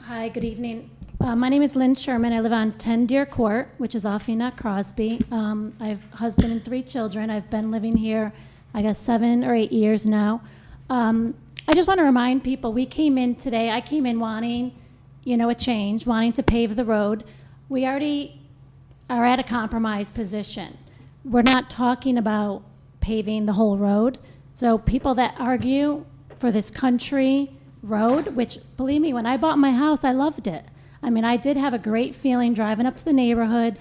Hi, good evening. My name is Lynn Sherman. I live on 10 Deer Court, which is off Enoch Crosby. I have a husband and 3 children. I've been living here, I guess, 7 or 8 years now. I just want to remind people, we came in today, I came in wanting, a change, wanting to pave the road. We already are at a compromise position. We're not talking about paving the whole road. So people that argue for this country road, which, believe me, when I bought my house, I loved it. I mean, I did have a great feeling driving up to the neighborhood.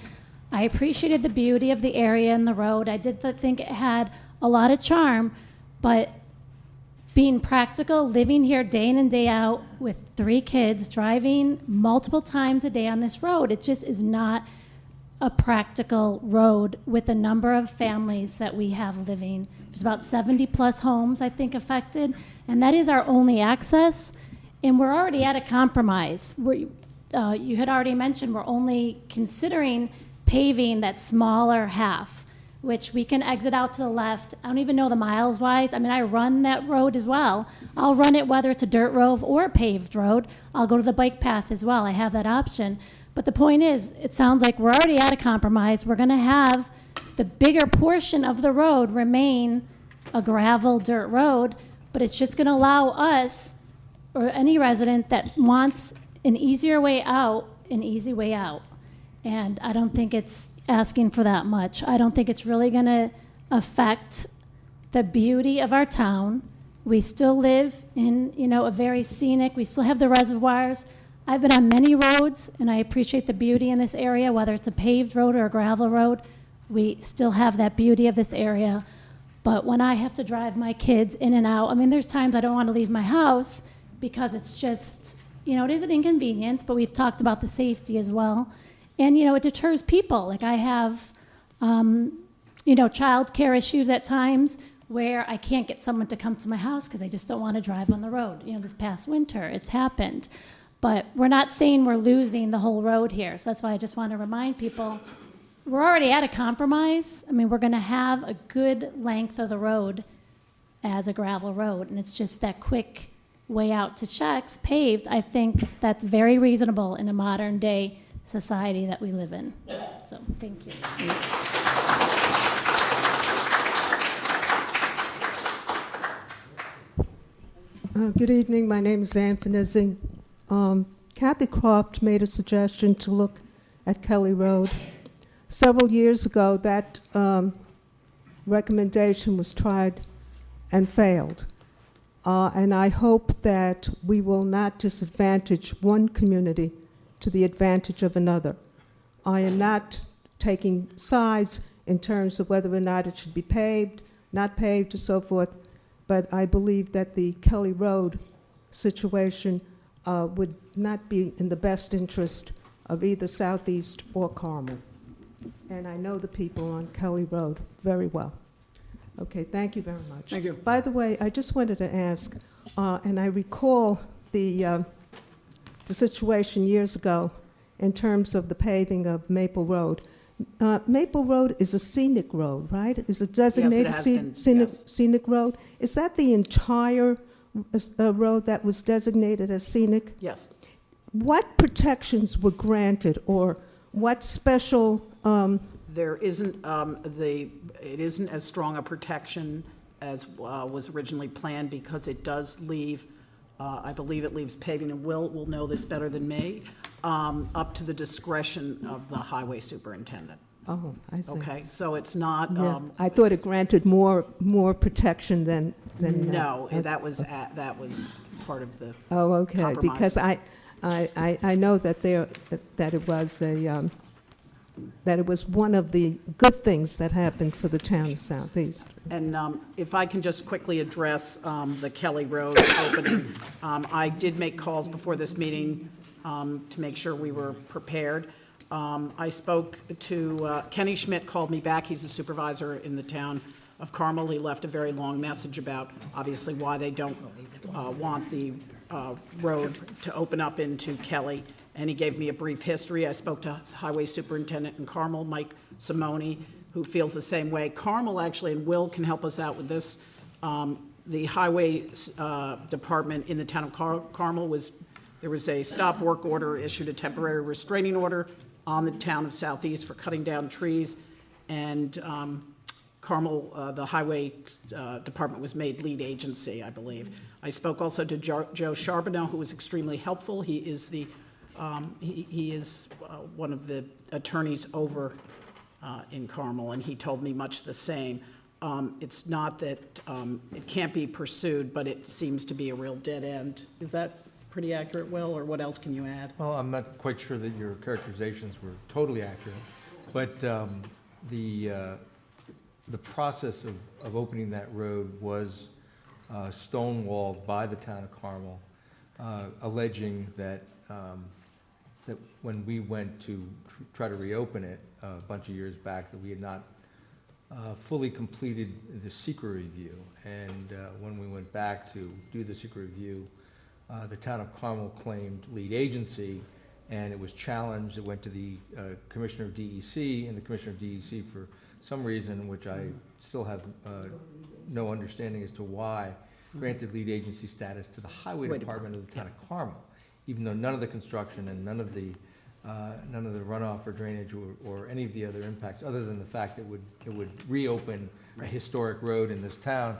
I appreciated the beauty of the area and the road. I did think it had a lot of charm, but being practical, living here day in and day out with 3 kids, driving multiple times a day on this road, it just is not a practical road with the number of families that we have living. There's about 70 plus homes, I think, affected, and that is our only access, and we're already at a compromise. You had already mentioned we're only considering paving that smaller half, which we can exit out to the left. I don't even know the miles wise. I mean, I run that road as well. I'll run it whether it's a dirt road or a paved road. I'll go to the bike path as well. I have that option. But the point is, it sounds like we're already at a compromise. We're going to have the bigger portion of the road remain a gravel dirt road, but it's just going to allow us or any resident that wants an easier way out, an easy way out. And I don't think it's asking for that much. I don't think it's really going to affect the beauty of our town. We still live in, a very scenic, we still have the reservoirs. I've been on many roads, and I appreciate the beauty in this area, whether it's a paved road or a gravel road. We still have that beauty of this area. But when I have to drive my kids in and out, I mean, there's times I don't want to leave my house because it's just, it is an inconvenience, but we've talked about the safety as well. And, it deters people. Like I have, child care issues at times where I can't get someone to come to my house because they just don't want to drive on the road. This past winter, it's happened. But we're not saying we're losing the whole road here. So that's why I just want to remind people, we're already at a compromise. I mean, we're going to have a good length of the road as a gravel road. And it's just that quick way out to Chex, paved. I think that's very reasonable in a modern day society that we live in. So, thank you. Good evening. My name is Ann Finizzi. Kathy Croft made a suggestion to look at Kelly Road. Several years ago, that recommendation was tried and failed. And I hope that we will not disadvantage one community to the advantage of another. I am not taking sides in terms of whether or not it should be paved, not paved, or so forth, but I believe that the Kelly Road situation would not be in the best interest of either Southeast or Carmel. And I know the people on Kelly Road very well. Okay, thank you very much. Thank you. By the way, I just wanted to ask, and I recall the situation years ago in terms of the paving of Maple Road. Maple Road is a scenic road, right? Is it designated has been, scenic road? Is that the entire road that was designated as scenic? Yes. What protections were granted, or what special? There isn't it isn't as strong a protection as was originally planned, because it does leave, I believe it leaves paving, and Will know this better than me, up to the discretion of the highway superintendent. Oh, I see. Okay, so it's not, Yeah, I thought it granted more protection than. no, that was part of the Oh, okay, compromise. because I know that it was one of the good things that happened for the town of Southeast. And if I can just quickly address the Kelly Road opening, I did make calls before this meeting to make sure we were prepared. I spoke to, Kenny Schmidt called me back, he's the supervisor in the town of Carmel. He left a very long message about, obviously, why they don't want the road to open up into Kelly. And he gave me a brief history. I spoke to Highway Superintendent in Carmel, Mike Simone, who feels the same way. Carmel, actually, and Will can help us out with this. The Highway Department in the town of Carmel there was a stop work order, issued a temporary restraining order on the town of Southeast for cutting down trees. And Carmel, the Highway Department was made lead agency, I believe. I spoke also to Joe Charbonneau, who was extremely helpful. He is the he is one of the attorneys over in Carmel, and he told me much the same. It's not that it can't be pursued, but it seems to be a real dead end. Is that pretty accurate, Will, or what else can you add? Well, I'm not quite sure that your characterizations were totally accurate, but the process of opening that road was stonewalled by the town of Carmel, alleging that that when we went to try to reopen it a bunch of years back, that we had not fully completed the secret review. And when we went back to do the secret review, the town of Carmel claimed lead agency, and it was challenged. It went to the Commissioner of DEC, and the Commissioner of DEC, for some reason, which I still have no understanding as to why, granted lead agency status to the Highway Department of the town of Carmel, even though none of the construction and none of the runoff or drainage or any of the other impacts, other than the fact that it would reopen a historic road in this town,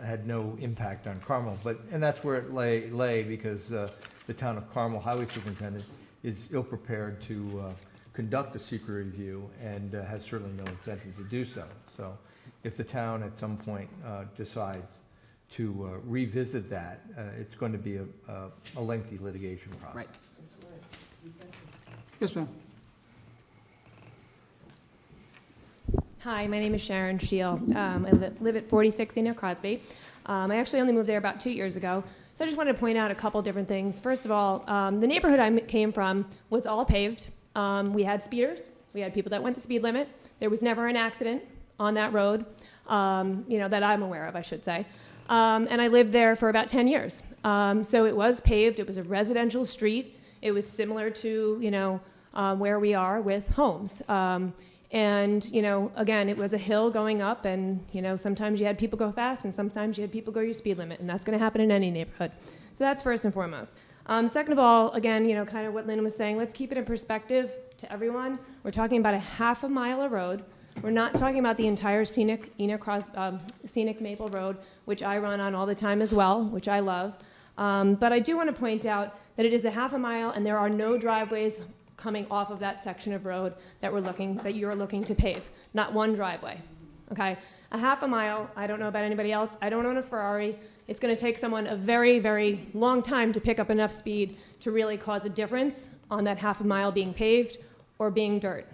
had no impact on Carmel. And that's where it lay because the town of Carmel Highway Superintendent is ill-prepared to conduct a secret review and has certainly no incentive to do so. So if the town at some point decides to revisit that, it's going to be a lengthy litigation process. Right. Yes, ma'am. Hi, my name is Sharon Scheel. I live at 46 Enoch Crosby. I actually only moved there about 2 years ago. So I just wanted to point out a couple different things. First of all, the neighborhood I came from was all paved. We had speeders. We had people that went the speed limit. There was never an accident on that road, that I'm aware of, I should say. And I lived there for about 10 years. So it was paved. It was a residential street. It was similar to, where we are with homes. And, again, it was a hill going up, and, sometimes you had people go fast and sometimes you had people go your speed limit, and that's going to happen in any neighborhood. So that's first and foremost. Second of all, again, kind of what Lynn was saying, let's keep it in perspective to everyone. We're talking about a half a mile of road. We're not talking about the entire scenic Maple Road, which I run on all the time as well, which I love. But I do want to point out that it is a half a mile, and there are no driveways coming off of that section of road that you're looking to pave. Not one driveway. Okay? A half a mile, I don't know about anybody else. I don't own a Ferrari. It's going to take someone a very, very long time to pick up enough speed to really cause a difference on that half a mile being paved or being dirt.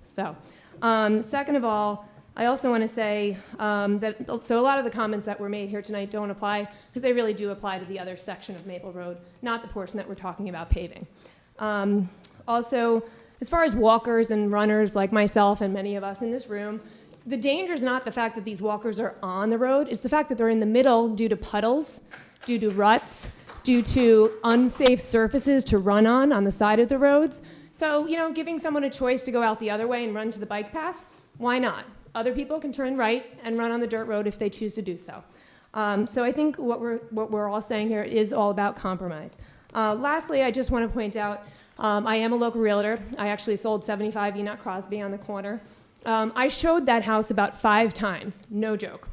So, second of all, I also want to say so a lot of the comments that were made here tonight don't apply because they really do apply to the other section of Maple Road, not the portion that we're talking about paving. Also, as far as walkers and runners like myself and many of us in this room, the danger is not the fact that these walkers are on the road, it's the fact that they're in the middle due to puddles, due to ruts, due to unsafe surfaces to run on the side of the roads. So, giving someone a choice to go out the other way and run to the bike path, why not? Other people can turn right and run on the dirt road if they choose to do so. So I think what we're all saying here is all about compromise. Lastly, I just want to point out, I am a local realtor. I actually sold 75 Enoch Crosby on the corner. I showed that house about 5 times, no joke,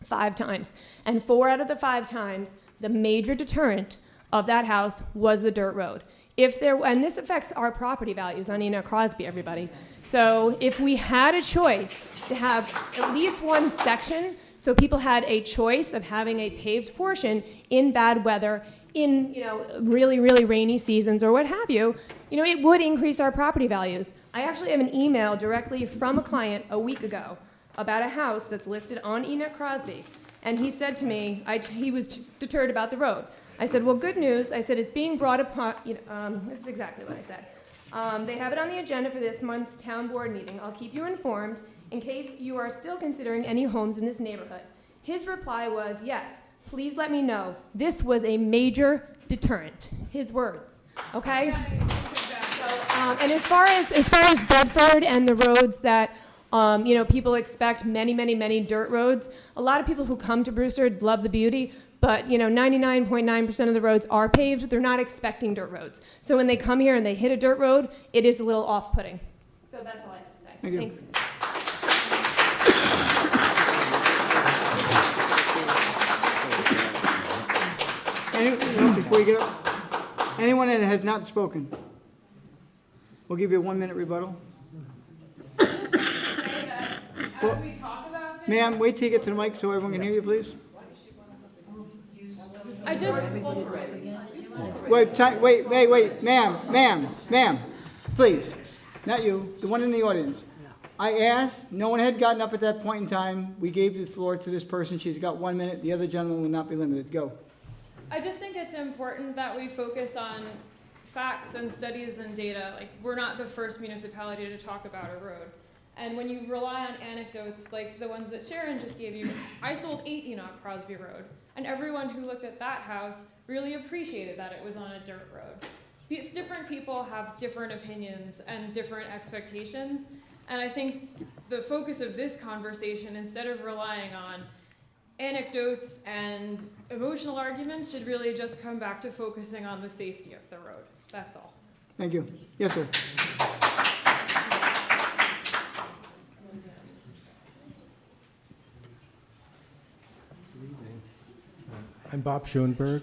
5 times. And 4 out of the 5 times, the major deterrent of that house was the dirt road. And this affects our property values on Enoch Crosby, everybody. So if we had a choice to have at least one section, so people had a choice of having a paved portion in bad weather, in really, really rainy seasons or what have you, it would increase our property values. I actually have an email directly from a client a week ago about a house that's listed on Enoch Crosby. And he said to me, he was deterred about the road. I said, well, good news. I said, it's being brought upon, this is exactly what I said. They have it on the agenda for this month's town board meeting. I'll keep you informed in case you are still considering any homes in this neighborhood. His reply was, yes, please let me know. This was a major deterrent. His words, okay? And as far as Bedford and the roads that people expect many dirt roads. A lot of people who come to Brewster love the beauty, but 99.9% of the roads are paved. They're not expecting dirt roads. So when they come here and they hit a dirt road, it is a little off-putting. So that's all I have to say. Thank you. Thanks. Before you get up, anyone that has not spoken, we'll give you a 1-minute rebuttal. Well, ma'am, wait till you get to the mic so everyone can hear you, please. I just, Wait, ma'am, please, not you, the one in the audience. I asked, no one had gotten up at that point in time. We gave the floor to this person. She's got 1 minute. The other gentleman will not be limited. Go. I just think it's important that we focus on facts and studies and data. Like, we're not the first municipality to talk about a road. And when you rely on anecdotes like the ones that Sharon just gave you, I sold 8 Enoch Crosby Road, and everyone who looked at that house really appreciated that it was on a dirt road. Different people have different opinions and different expectations, and I think the focus of this conversation, instead of relying on anecdotes and emotional arguments, should really just come back to focusing on the safety of the road. That's all. Thank you. Yes, sir. I'm Bob Schoenberg.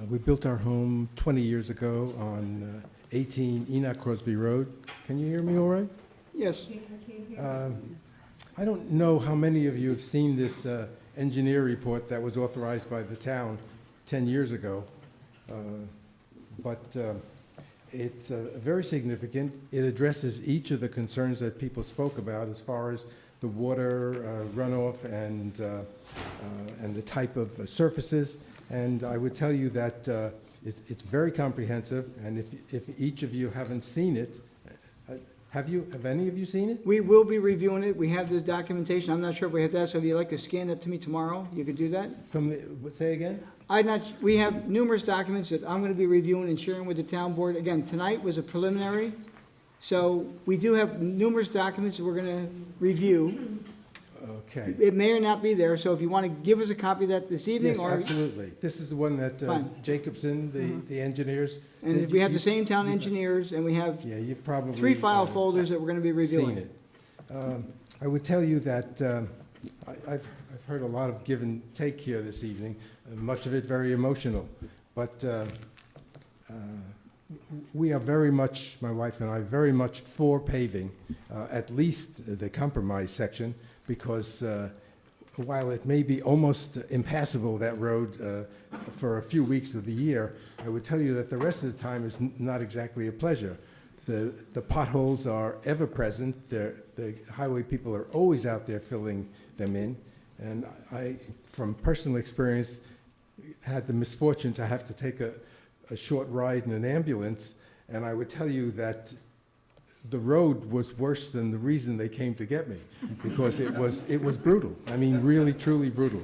We built our home 20 years ago on 18 Enoch Crosby Road. Can you hear me all right? Yes. I don't know how many of you have seen this engineer report that was authorized by the town 10 years ago, but it's very significant. It addresses each of the concerns that people spoke about as far as the water runoff and the type of surfaces. And I would tell you that it's very comprehensive. And if each of you haven't seen it, have any of you seen it? We will be reviewing it. We have the documentation. I'm not sure if we have that, so if you'd like to scan that to me tomorrow, you could do that. Say again? We have numerous documents that I'm going to be reviewing and sharing with the town board. Again, tonight was a preliminary, so we do have numerous documents that we're going to review. Okay. It may or not be there, so if you want to give us a copy of that this evening, Yes, or absolutely. This is the one that Jacobson, the engineers. and we have the same town engineers, and we have Yeah, you've probably 3 file folders that we're going to be reviewing. seen it. I would tell you that I've heard a lot of give and take here this evening, much of it very emotional. But we are very much, my wife and I, very much for paving, at least the compromise section, because while it may be almost impassable, that road, for a few weeks of the year, I would tell you that the rest of the time is not exactly a pleasure. The potholes are ever present. The highway people are always out there filling them in. And I, from personal experience, had the misfortune to have to take a short ride in an ambulance, and I would tell you that the road was worse than the reason they came to get me, because it was brutal. I mean, really, truly brutal.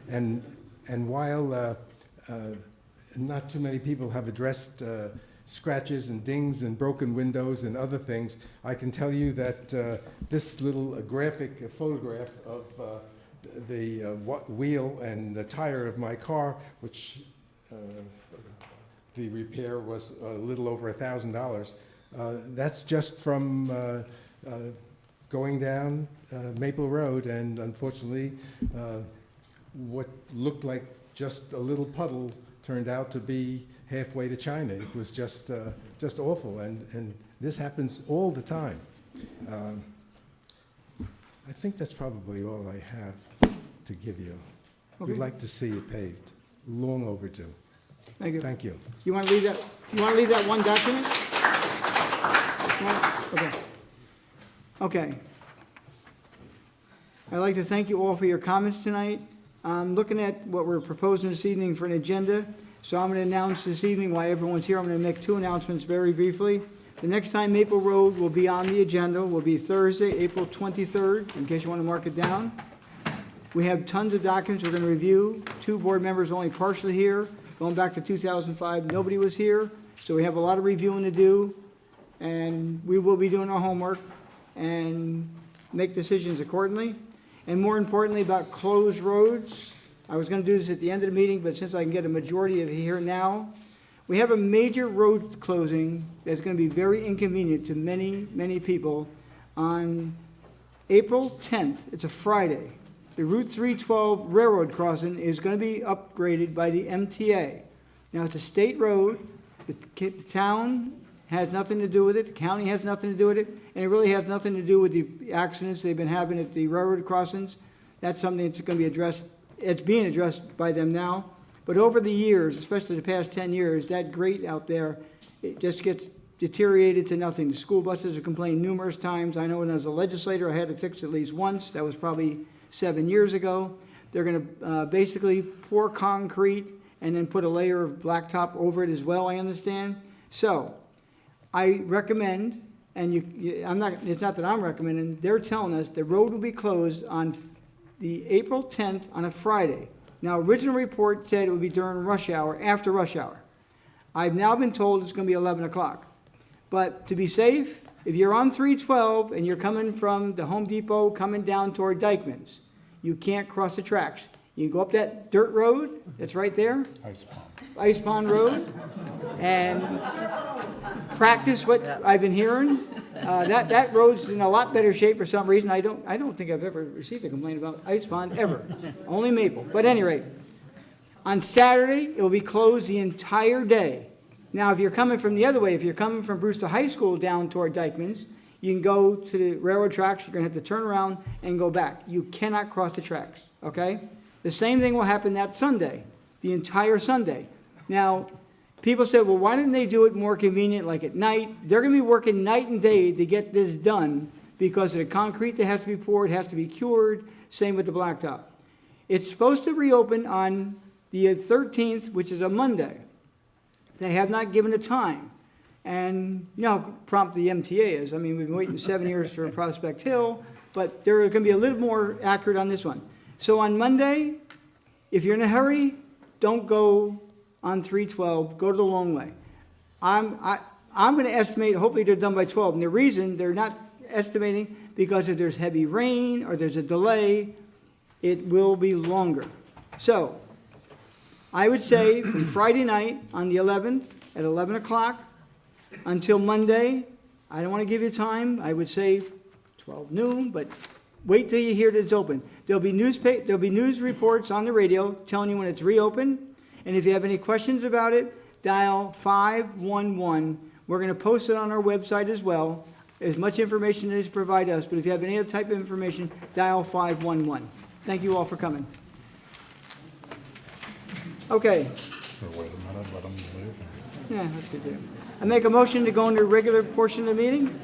And while not too many people have addressed scratches and dings and broken windows and other things, I can tell you that this little graphic photograph of the wheel and the tire of my car, which the repair was a little over $1,000. That's just from going down Maple Road, and unfortunately, what looked like just a little puddle turned out to be halfway to China. It was just awful, and this happens all the time. I think that's probably all I have to give you. Okay. We'd like to see it paved. Long overdue. Thank you. Thank you. You want to leave that, one document? Okay. Okay. I'd like to thank you all for your comments tonight. I'm looking at what we're proposing this evening for an agenda, so I'm going to announce this evening while everyone's here. I'm going to make 2 announcements very briefly. The next time Maple Road will be on the agenda will be Thursday, April 23rd, in case you want to mark it down. We have tons of documents we're going to review. 2 board members only partially here. Going back to 2005, nobody was here, so we have a lot of reviewing to do, and we will be doing our homework and make decisions accordingly. And more importantly, about closed roads, I was going to do this at the end of the meeting, but since I can get a majority of it here now, we have a major road closing that's going to be very inconvenient to many, many people on April 10th. It's a Friday. The Route 312 railroad crossing is going to be upgraded by the MTA. Now, it's a state road. The town has nothing to do with it. The county has nothing to do with it. And it really has nothing to do with the accidents they've been having at the railroad crossings. That's something that's going to be addressed. It's being addressed by them now. But over the years, especially the past 10 years, that grate out there, it just gets deteriorated to nothing. The school buses have complained numerous times. I know when I was a legislator, I had to fix it at least once. That was probably 7 years ago. They're going to basically pour concrete and then put a layer of blacktop over it as well, I understand. So I recommend, and it's not that I'm recommending, they're telling us the road will be closed on the April 10th on a Friday. Now, original report said it would be during rush hour, after rush hour. I've now been told it's going to be 11 o'clock. But to be safe, if you're on 312 and you're coming from the Home Depot, coming down toward Dykeman's, you can't cross the tracks. You go up that dirt road that's right there, Ice Pond Road, and practice what I've been hearing. That road's in a lot better shape for some reason. I don't think I've ever received a complaint about Ice Pond, ever. Only Maple. But at any rate, on Saturday, it will be closed the entire day. Now, if you're coming from the other way, if you're coming from Brewster High School down toward Dykeman's, you can go to the railroad tracks. You're going to have to turn around and go back. You cannot cross the tracks, okay? The same thing will happen that Sunday, the entire Sunday. Now, people say, well, why didn't they do it more convenient, like at night? They're going to be working night and day to get this done because of the concrete that has to be poured, has to be cured, same with the blacktop. It's supposed to reopen on the 13th, which is a Monday. They have not given a time. And you know how prompt the MTA is. I mean, we've been waiting 7 years for Prospect Hill, but they're going to be a little more accurate on this one. So on Monday, if you're in a hurry, don't go on 312, go to the long way. I'm going to estimate, hopefully they're done by 12. And the reason they're not estimating, because if there's heavy rain or there's a delay, it will be longer. So I would say from Friday night on the 11th at 11 o'clock until Monday, I don't want to give you time, I would say 12 noon, but wait till you hear that it's open. There'll be news reports on the radio telling you when it's reopened. And if you have any questions about it, dial 511. We're going to post it on our website as well. As much information as provide us, but if you have any other type of information, dial 511. Thank you all for coming. Okay. Wait a minute, let them leave. Yeah, that's good too. I make a motion to go into regular portion of the meeting.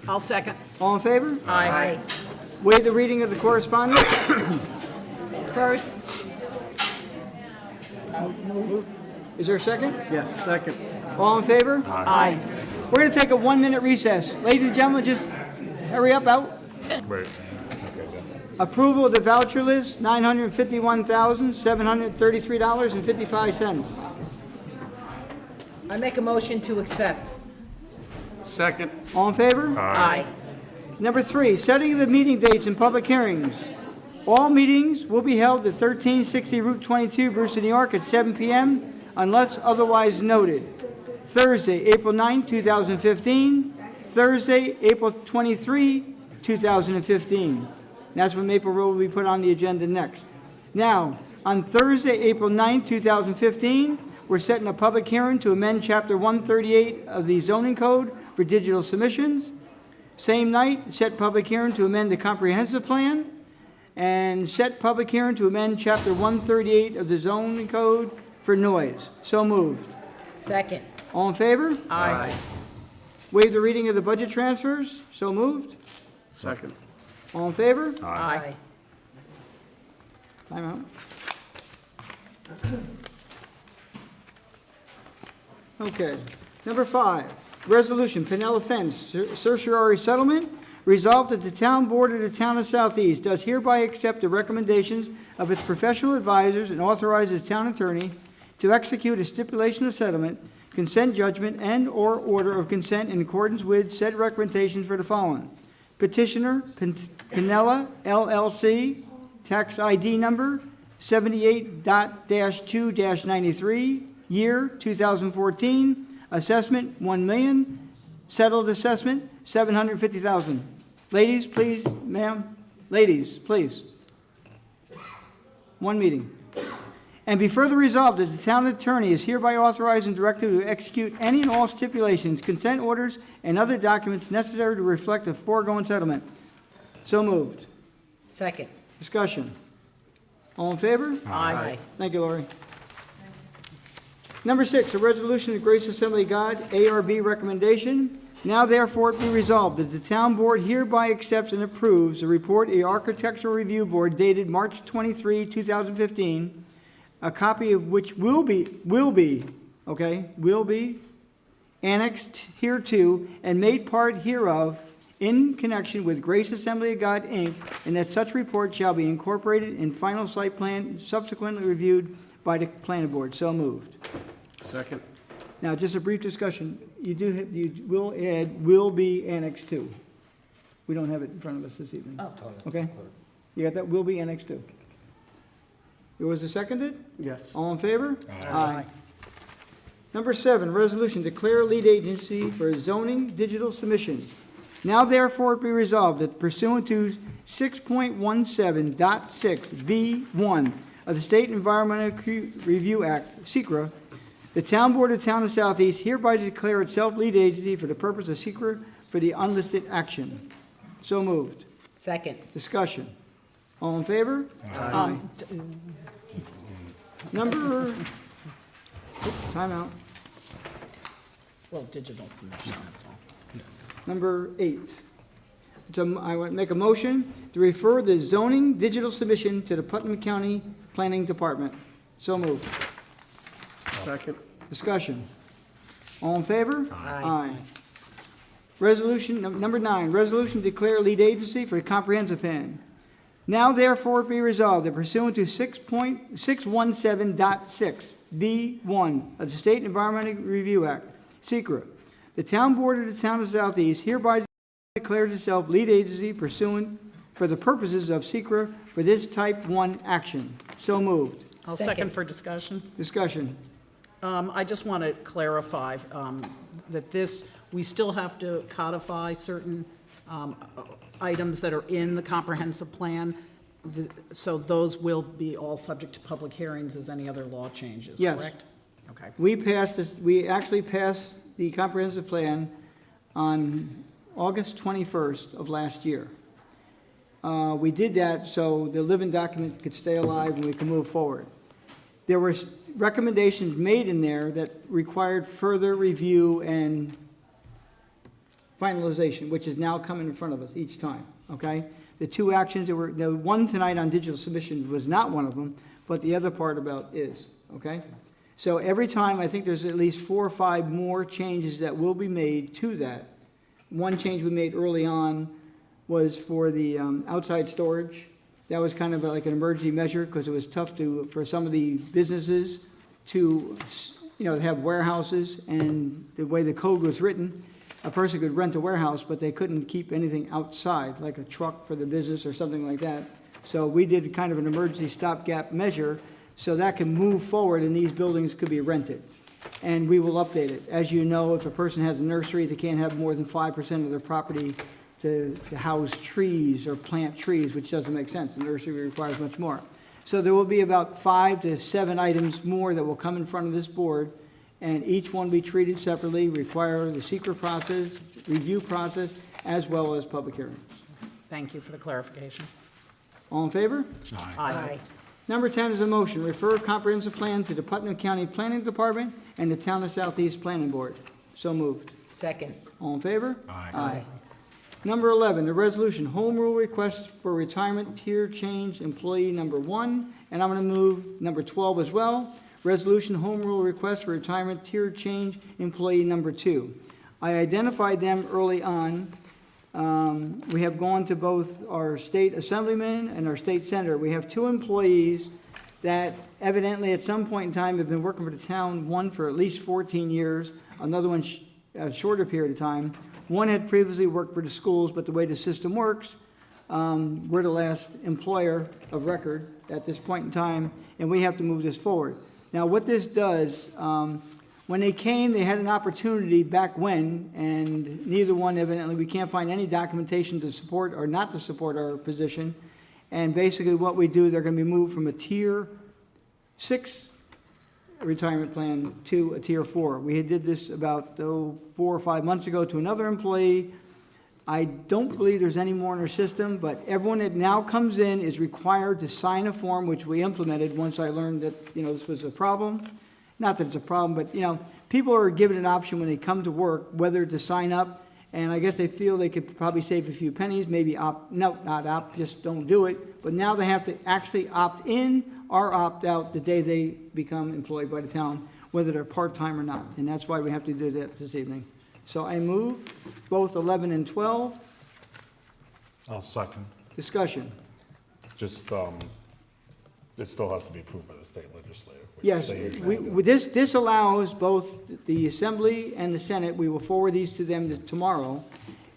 I'll second. All in favor? Aye. Waive the reading of the correspondence. First. Is there a second? Yes, second. All in favor? Aye. We're going to take a 1-minute recess. Ladies and gentlemen, just hurry up out. Wait. Approval of the voucher list, $951,733.55. I make a motion to accept. Second. All in favor? Aye. Number 3, setting of the meeting dates and public hearings. All meetings will be held at 1360 Route 22, Brewster, New York, at 7 p.m. unless otherwise noted. Thursday, April 9, 2015. Thursday, April 23, 2015. That's when Maple Road will be put on the agenda next. Now, on Thursday, April 9, 2015, we're setting a public hearing to amend Chapter 138 of the zoning code for digital submissions. Same night, set public hearing to amend the comprehensive plan, and set public hearing to amend Chapter 138 of the zoning code for noise. So moved. Second. All in favor? Aye. Waive the reading of the budget transfers. So moved. Second. All in favor? Aye. Time out. Okay. Number 5, resolution, Pinella Fence, certiorari settlement. Resolved that the town board of the town of Southeast does hereby accept the recommendations of its professional advisors and authorizes town attorney to execute a stipulation of settlement, consent judgment, and/or order of consent in accordance with said recommendations for the following. Petitioner, Pinella LLC, tax ID number 78.-2-93, year 2014, assessment $1 million, settled assessment $750,000. Ladies, please, ma'am, ladies, please. One meeting. And be further resolved that the town attorney is hereby authorized and directed to execute any and all stipulations, consent orders, and other documents necessary to reflect the foregoing settlement. So moved. Second. Discussion. All in favor? Aye. Thank you, Lori. Number 6, a resolution of Grace Assembly of God, ARB recommendation. Now therefore it be resolved that the town board hereby accepts and approves the report of the Architectural Review Board dated March 23, 2015, a copy of which will be annexed hereto and made part hereof in connection with Grace Assembly of God, Inc., and that such report shall be incorporated in final site plan subsequently reviewed by the planning board. So moved. Second. Now, just a brief discussion. You will add will be annexed to. We don't have it in front of us this evening. Oh. Okay? You got that? Will be annexed to. Was it seconded? Yes. All in favor? Aye. Number 7, resolution, declare lead agency for zoning digital submissions. Now therefore it be resolved that pursuant to 6.17.6B1 of the State Environmental Review Act, SECRA, the Town Board of the Town of Southeast hereby declare itself lead agency for the purpose of SECRA for the unlisted action. So moved. Second. Discussion. All in favor? Aye. Number, time out. Well, digital submission, that's all. Number 8. So I want to make a motion to refer the zoning digital submission to the Putnam County Planning Department. So moved. Second. Discussion. All in favor? Aye. Resolution, number 9, resolution to declare lead agency for the comprehensive plan. Now therefore be resolved that pursuant to 6.617.6B1 of the State Environmental Review Act, SECRA, the Town Board of the Town of Southeast hereby declares itself lead agency pursuant for the purposes of SECRA for this type 1 action. So moved. I'll second for discussion. Discussion. I just want to clarify that we still have to codify certain items that are in the comprehensive plan. So those will be all subject to public hearings as any other law changes, Yes. correct? Okay. We actually passed the comprehensive plan on August 21st of last year. We did that so the living document could stay alive and we could move forward. There were recommendations made in there that required further review and finalization, which is now coming in front of us each time, okay? The two actions that were, the one tonight on digital submissions was not one of them, but the other part about is, okay? So every time, I think there's at least 4 or 5 more changes that will be made to that. One change we made early on was for the outside storage. That was kind of like an emergency measure because it was tough for some of the businesses to, have warehouses, and the way the code was written, a person could rent a warehouse, but they couldn't keep anything outside, like a truck for the business or something like that. So we did kind of an emergency stopgap measure so that can move forward and these buildings could be rented. And we will update it. As you know, if a person has a nursery, they can't have more than 5% of their property to house trees or plant trees, which doesn't make sense. The nursery requires much more. So there will be about 5 to 7 items more that will come in front of this board, and each one be treated separately, require the secret process, review process, as well as public hearings. Thank you for the clarification. All in favor? Aye. Number 10 is a motion, refer comprehensive plan to the Putnam County Planning Department and the Town of Southeast Planning Board. So moved. Second. All in favor? Aye. Number 11, the resolution, home rule request for retirement tier change, employee number 1, and I'm going to move number 12 as well. Resolution, home rule request for retirement tier change, employee number 2. I identified them early on. We have gone to both our state assemblyman and our state senator. We have 2 employees that evidently at some point in time have been working for the town, one for at least 14 years, another one a shorter period of time. One had previously worked for the schools, but the way the system works, we're the last employer of record at this point in time, and we have to move this forward. Now, what this does, when they came, they had an opportunity back when, and neither one evidently, we can't find any documentation to support or not to support our position. And basically what we do, they're going to be moved from a tier 6 retirement plan to a tier 4. We did this about 4 or 5 months ago to another employee. I don't believe there's any more in our system, but everyone that now comes in is required to sign a form, which we implemented once I learned that, this was a problem. Not that it's a problem, but, people are given an option when they come to work, whether to sign up, and I guess they feel they could probably save a few pennies, maybe not opt, just don't do it. But now they have to actually opt in or opt out the day they become employed by the town, whether they're part-time or not. And that's why we have to do that this evening. So I move both 11 and 12. I'll second. Discussion. Just, it still has to be approved by the state legislature. which Yes, they usually do. this allows both the Assembly and the Senate, we will forward these to them tomorrow,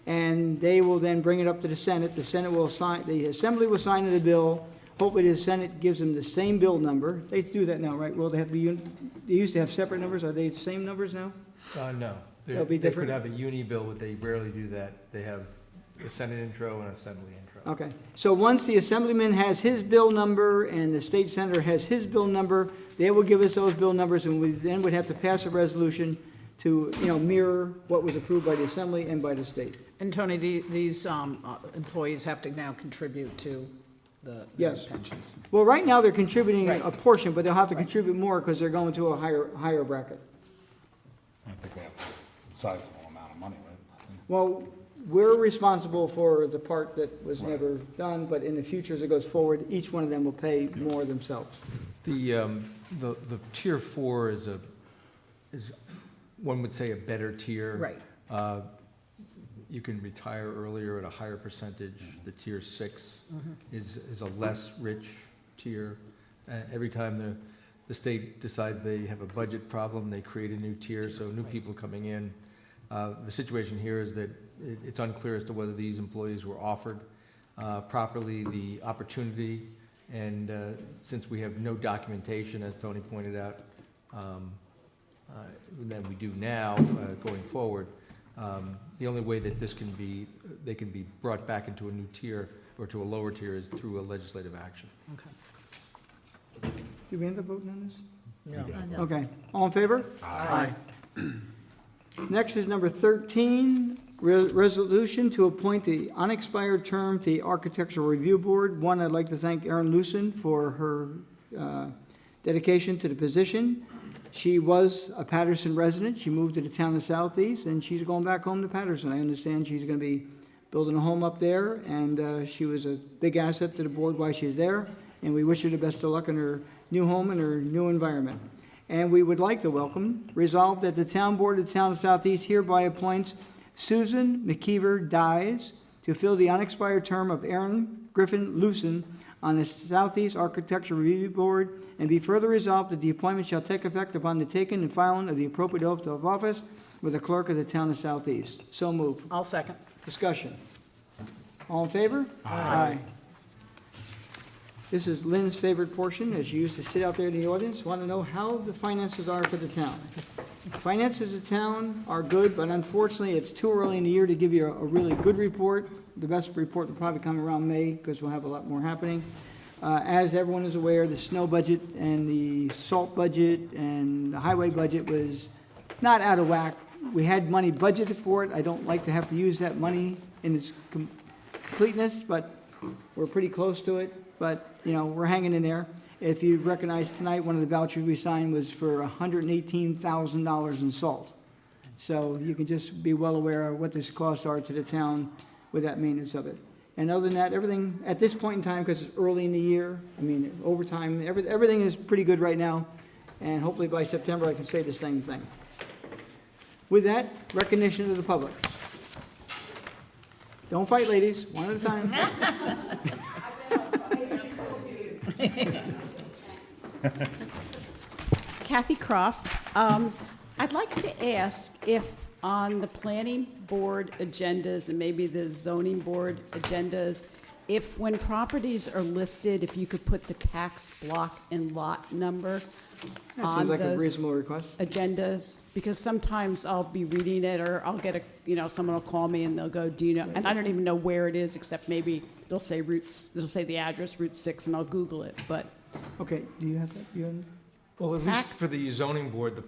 and they will then bring it up to the Senate. The Senate will sign, the Assembly will sign the bill. Hopefully the Senate gives them the same bill number. They do that now, right? Well, they have to be, they used to have separate numbers. Are they the same numbers now? No. They'll be They different? could have a uni bill, but they rarely do that. They have a Senate intro and an Assembly intro. Okay, so once the Assemblyman has his bill number and the State Senator has his bill number, they will give us those bill numbers, and we then would have to pass a resolution to, mirror what was approved by the Assembly and by the state. And Tony, these employees have to now contribute to the Yes. pensions. Well, right now, they're contributing Right. a portion, but they'll have to contribute more because they're going to a higher bracket. I think they have a sizable amount of money, right? Well, we're responsible for the part that was never done, but in the future, as it goes forward, each one of them will pay more themselves. The tier 4 is one would say a better tier. Right. You can retire earlier at a higher percentage. The tier 6 is a less rich tier. Every time the state decides they have a budget problem, they create a new tier, so new people coming in. The situation here is that it's unclear as to whether these employees were offered properly the opportunity, and since we have no documentation, as Tony pointed out, than we do now going forward, the only way that they can be brought back into a new tier or to a lower tier is through a legislative action. Okay. Do we end up voting on this? No. Okay, all in favor? Aye. Next is number 13, resolution to appoint the unexpired term to the Architectural Review Board. One, I'd like to thank Erin Lucen for her dedication to the position. She was a Patterson resident. She moved to the town of Southeast, and she's going back home to Patterson. I understand she's going to be building a home up there, and she was a big asset to the board while she's there, and we wish her the best of luck in her new home and her new environment. And we would like to welcome, resolve that the town board of the town of Southeast hereby appoints Susan McKeever Dyes to fill the unexpired term of Erin Griffin Lucen on the Southeast Architectural Review Board, and be further resolved that the appointment shall take effect upon the taking and filing of the appropriate oath of office with the clerk of the town of Southeast. So moved. I'll second. Discussion. All in favor? Aye. This is Lynn's favorite portion, as she used to sit out there in the audience, want to know how the finances are for the town. Finances of the town are good, but unfortunately, it's too early in the year to give you a really good report. The best report will probably come around May, because we'll have a lot more happening. As everyone is aware, the snow budget and the salt budget and the highway budget was not out of whack. We had money budgeted for it. I don't like to have to use that money in its completeness, but we're pretty close to it. But, you know, we're hanging in there. If you recognize tonight, one of the vouchers we signed was for $118,000 in salt. So you can just be well aware of what these costs are to the town with that maintenance of it. And other than that, everything, at this point in time, because it's early in the year, I mean, overtime, everything is pretty good right now. And hopefully by September, I can say the same thing. With that, recognition of the public. Don't fight, ladies, one at a time. Kathy Croft. I'd like to ask if on the planning board agendas and maybe the zoning board agendas, if when properties are listed, if you could put the tax block and lot number That on seems like a those reasonable request. agendas, because sometimes I'll be reading it or I'll get someone will call me and they'll go, do you know, and I don't even know where it is, except maybe it'll say the address, Route 6, and I'll Google it, but. Okay, do you have that? Well, at least Tax- for the zoning board, the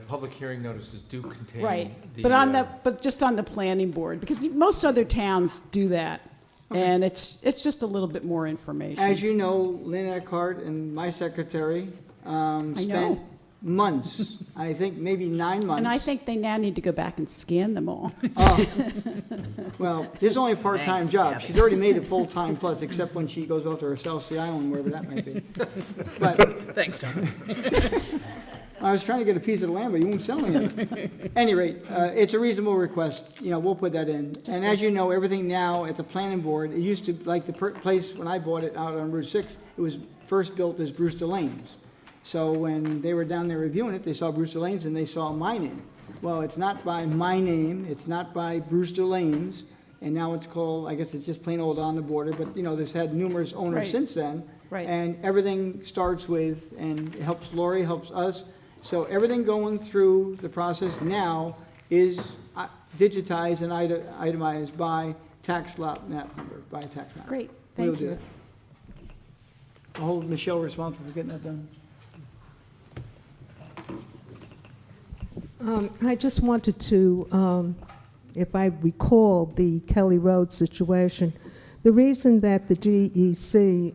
public hearing notices do contain. Right, but just on the planning board, because most other towns do that, and it's just a little bit more information. As you know, Lynn Eckhart and my secretary spent months, I think maybe 9 months. And I think they now need to go back and scan them all. Well, this is only a part-time Thanks, job. Kathy. She's already made it full-time plus, except when she goes off to her South Sea Island, wherever that might be. But Thanks, Tom. I was trying to get a piece of the land, but you won't sell me any. Any rate, it's a reasonable request. You know, we'll put that in. And as you know, everything now at the planning board, it used to, like the place when I bought it out on Route 6, it was first built as Brewster Lanes. So when they were down there reviewing it, they saw Brewster Lanes and they saw my name. Well, it's not by my name, it's not by Brewster Lanes, and now it's called, I guess it's just plain old On the Border, but, you know, there's had numerous owners Right. since then. Right. And everything starts with, and it helps Lori, helps us. So everything going through the process now is digitized and itemized by tax lot map number, by tax map. Great, We'll thank do you. it. I'll hold Michelle responsible for getting that done. I just wanted to, if I recall the Kelly Road situation, the reason that the GEC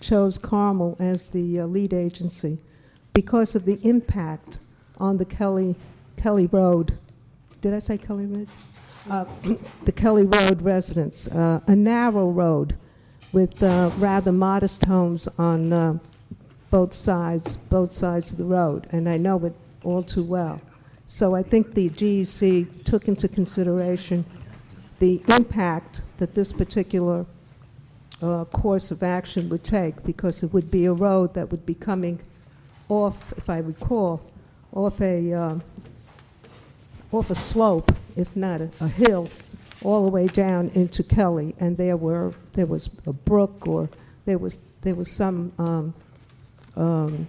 chose Carmel as the lead agency, because of the impact on the Kelly Road, did I say Kelly Ridge? The Kelly Road residents, a narrow road with rather modest homes on both sides of the road, and I know it all too well. So I think the GEC took into consideration the impact that this particular course of action would take, because it would be a road that would be coming off, if I recall, off a slope, if not a hill, all the way down into Kelly, and there was a brook, or there was some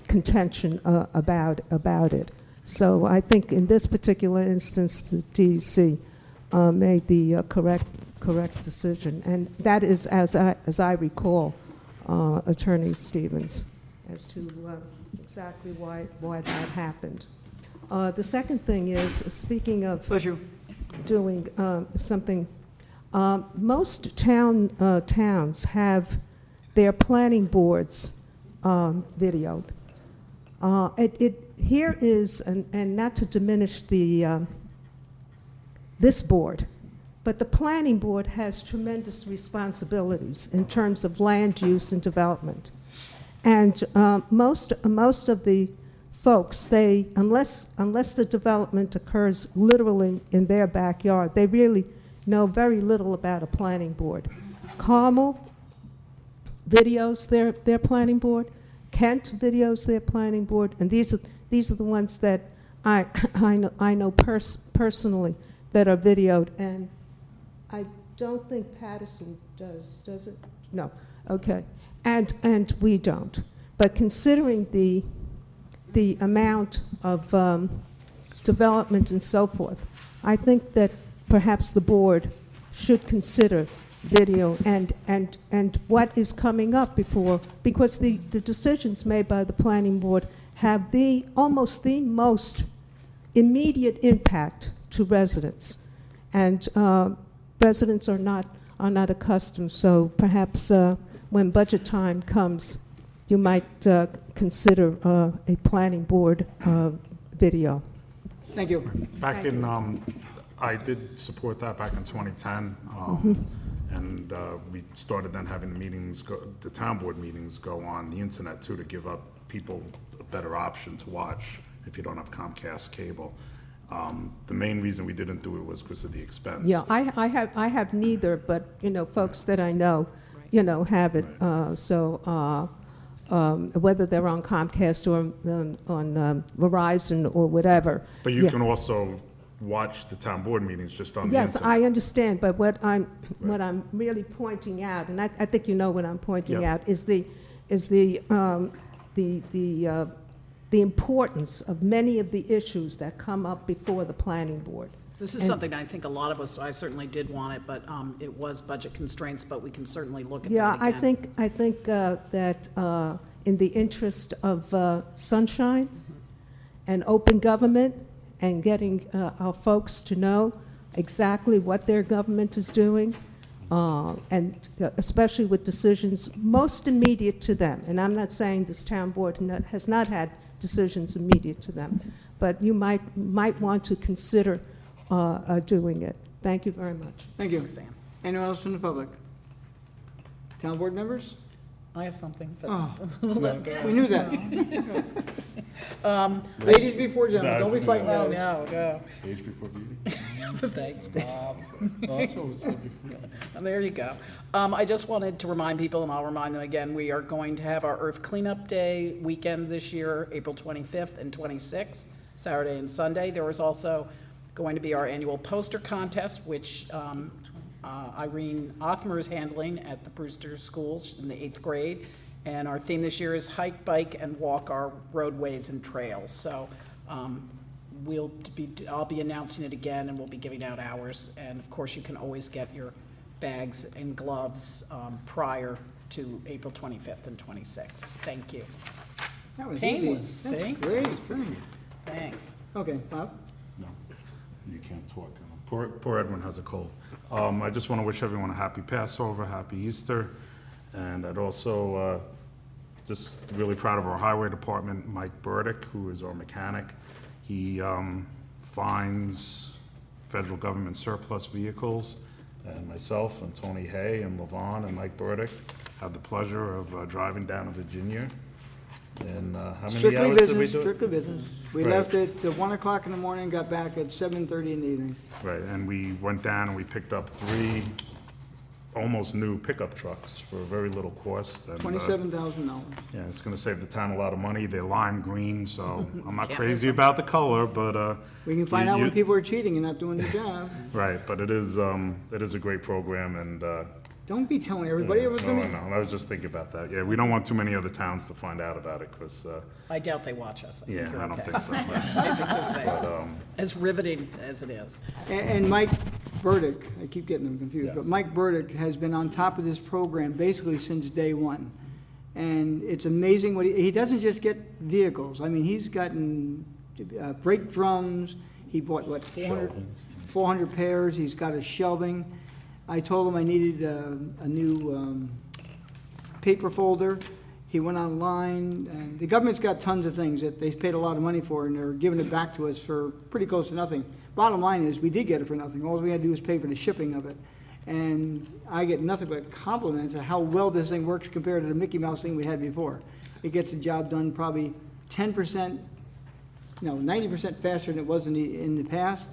contention about it. So I think in this particular instance, the DEC made the correct decision, and that is, as I recall, Attorney Stevens, as to exactly why that happened. The second thing is, speaking of doing something, most towns have their planning boards videoed. Here is, and not to diminish this board, but the planning board has tremendous responsibilities in terms of land use and development. And most of the folks, unless the development occurs literally in their backyard, they really know very little about a planning board. Carmel videos their planning board. Kent videos their planning board, and these are the ones that I know personally that are videoed, and I don't think Patterson does it? No, okay, and we don't. But considering the amount of development and so forth, I think that perhaps the board should consider video and what is coming up because the decisions made by the planning board have almost the most immediate impact to residents. And residents are not accustomed, so perhaps when budget time comes, you might consider a planning board video. Thank you. Back in, I did support that back in 2010. And we started then having the meetings, the town board meetings go on the internet too, to give up people a better option to watch if you don't have Comcast cable. The main reason we didn't do it was because of the expense. Yeah, I have neither, but folks that I know, have it. So whether they're on Comcast or on Verizon or whatever. But you can also watch the town board meetings just on the Yes, internet. I understand, but what I'm really pointing out, and I think you know what I'm pointing out, is the importance of many of the issues that come up before the planning board. This is something I think a lot of us, I certainly did want it, but it was budget constraints, but we can certainly look at that again. I think that in the interest of sunshine and open government and getting our folks to know exactly what their government is doing, and especially with decisions most immediate to them. And I'm not saying this town board has not had decisions immediate to them, but you might want to consider doing it. Thank you very much. Thank you. Thanks, Sam. Anyone else from the public? Town board members? I have something. But Oh, let go. we knew that. Ladies before gentlemen, don't be fighting Oh, guys. no. Age before beauty? Thanks, Bob. That's what was said before. And there you go. I just wanted to remind people, and I'll remind them again, we are going to have our Earth Cleanup Day weekend this year, April 25th and 26th, Saturday and Sunday. There is also going to be our annual poster contest, which Irene Othmer is handling at the Brewster Schools in the 8th grade. And our theme this year is hike, bike, and walk our roadways and trails. So I'll be announcing it again, and we'll be giving out hours. And of course, you can always get your bags and gloves prior to April 25th and 26th. Thank you. That was Painless, easy. That's see? great, thanks. Thanks. Okay, Bob? No, you can't talk. Poor Edwin has a cold. I just want to wish everyone a happy Passover, happy Easter, and I'd also just really proud of our highway department, Mike Burdick, who is our mechanic. He finds federal government surplus vehicles, and myself and Tony Hay and Levon and Mike Burdick had the pleasure of driving down to Virginia. And how many Strictly hours did we business, do it? strictly business. We Right. left at 1 o'clock in the morning, got back at 7:30 in the evening. Right, and we went down and we picked up 3 almost new pickup trucks for very little cost. And, $27,000. yeah, it's gonna save the town a lot of money. They're lime green, so I'm not Can't crazy miss 'em. about the color, but, We can find you- out when you- people are cheating and not doing their job. right, but it is a great program, and, Don't be telling everybody it was no, gonna. no, I was just thinking about that. Yeah, we don't want too many other towns to find out about it, because, I doubt they watch us. yeah, you're I don't okay. think so. I think they're safe. But, As riveting as it is. And Mike Burdick, I keep getting them confused, but Yes. Mike Burdick has been on top of this program basically since day one. And it's amazing what he doesn't just get vehicles. I mean, he's gotten brake drums. He bought, what, 400 pairs. He's got a shelving. I told him I needed a new paper folder. He went online, and the government's got tons of things that they paid a lot of money for, and they're giving it back to us for pretty close to nothing. Bottom line is, we did get it for nothing. All we had to do was pay for the shipping of it. And I get nothing but compliments of how well this thing works compared to the Mickey Mouse thing we had before. It gets the job done probably 90% faster than it was in the past.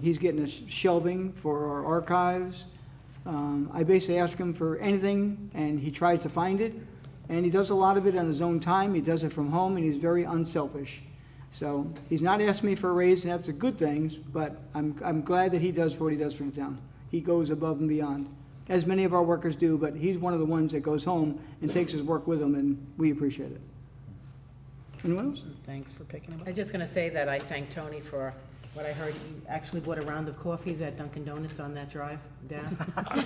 He's getting us shelving for our archives. I basically ask him for anything, and he tries to find it. And he does a lot of it on his own time. He does it from home, and he's very unselfish. So he's not asking me for a raise, and that's a good thing, but I'm glad that he does what he does for the town. He goes above and beyond, as many of our workers do, but he's one of the ones that goes home and takes his work with him, and we appreciate it. Anyone else? Thanks for picking it I'm up. just going to say that I thank Tony for What I heard, you actually bought a round of coffees at Dunkin' Donuts on that drive down?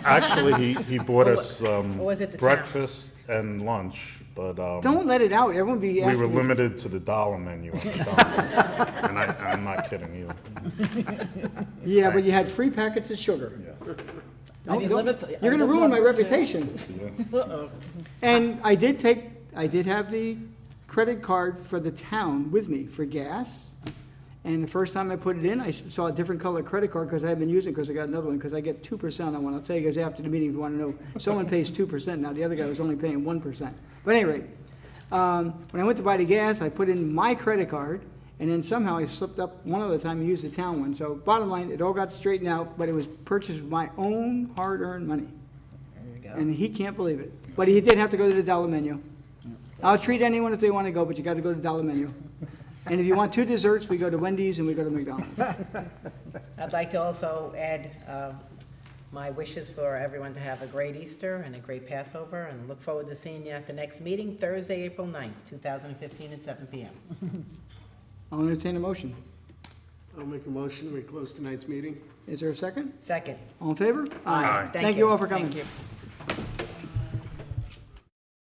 Actually, he bought us Or was it the town? breakfast and lunch, but Don't let it out, everyone be we asking. were me- limited to the dollar menu at Starbucks. And I'm not kidding you. Yeah, but you had free packets of sugar. Yes. Don't- you don't- live at the- You're gonna I live ruin my on- reputation. Yes. Uh-oh. And I did have the credit card for the town with me for gas. And the first time I put it in, I saw a different color credit card because I had been using it because I got another one, because I get 2% on one. I'll tell you guys after the meeting if you want to know. Someone pays 2% now, the other guy was only paying 1%. But at any rate, when I went to buy the gas, I put in my credit card, and then somehow I slipped up one other time and used the town one. So bottom line, it all got straightened out, but it was purchased with my own hard-earned money. There you go. And he can't believe it. But he did have to go to the dollar menu. I'll treat anyone if they want to go, but you got to go to the dollar menu. And if you want 2 desserts, we go to Wendy's and we go to McDonald's. I'd like to also add my wishes for everyone to have a great Easter and a great Passover, and look forward to seeing you at the next meeting, Thursday, April 9th, 2015 at 7 p.m. I'll entertain a motion. I'll make a motion, we close tonight's meeting. Is there a second? Second. All in favor? Aye. Thank you all for coming. Thank you.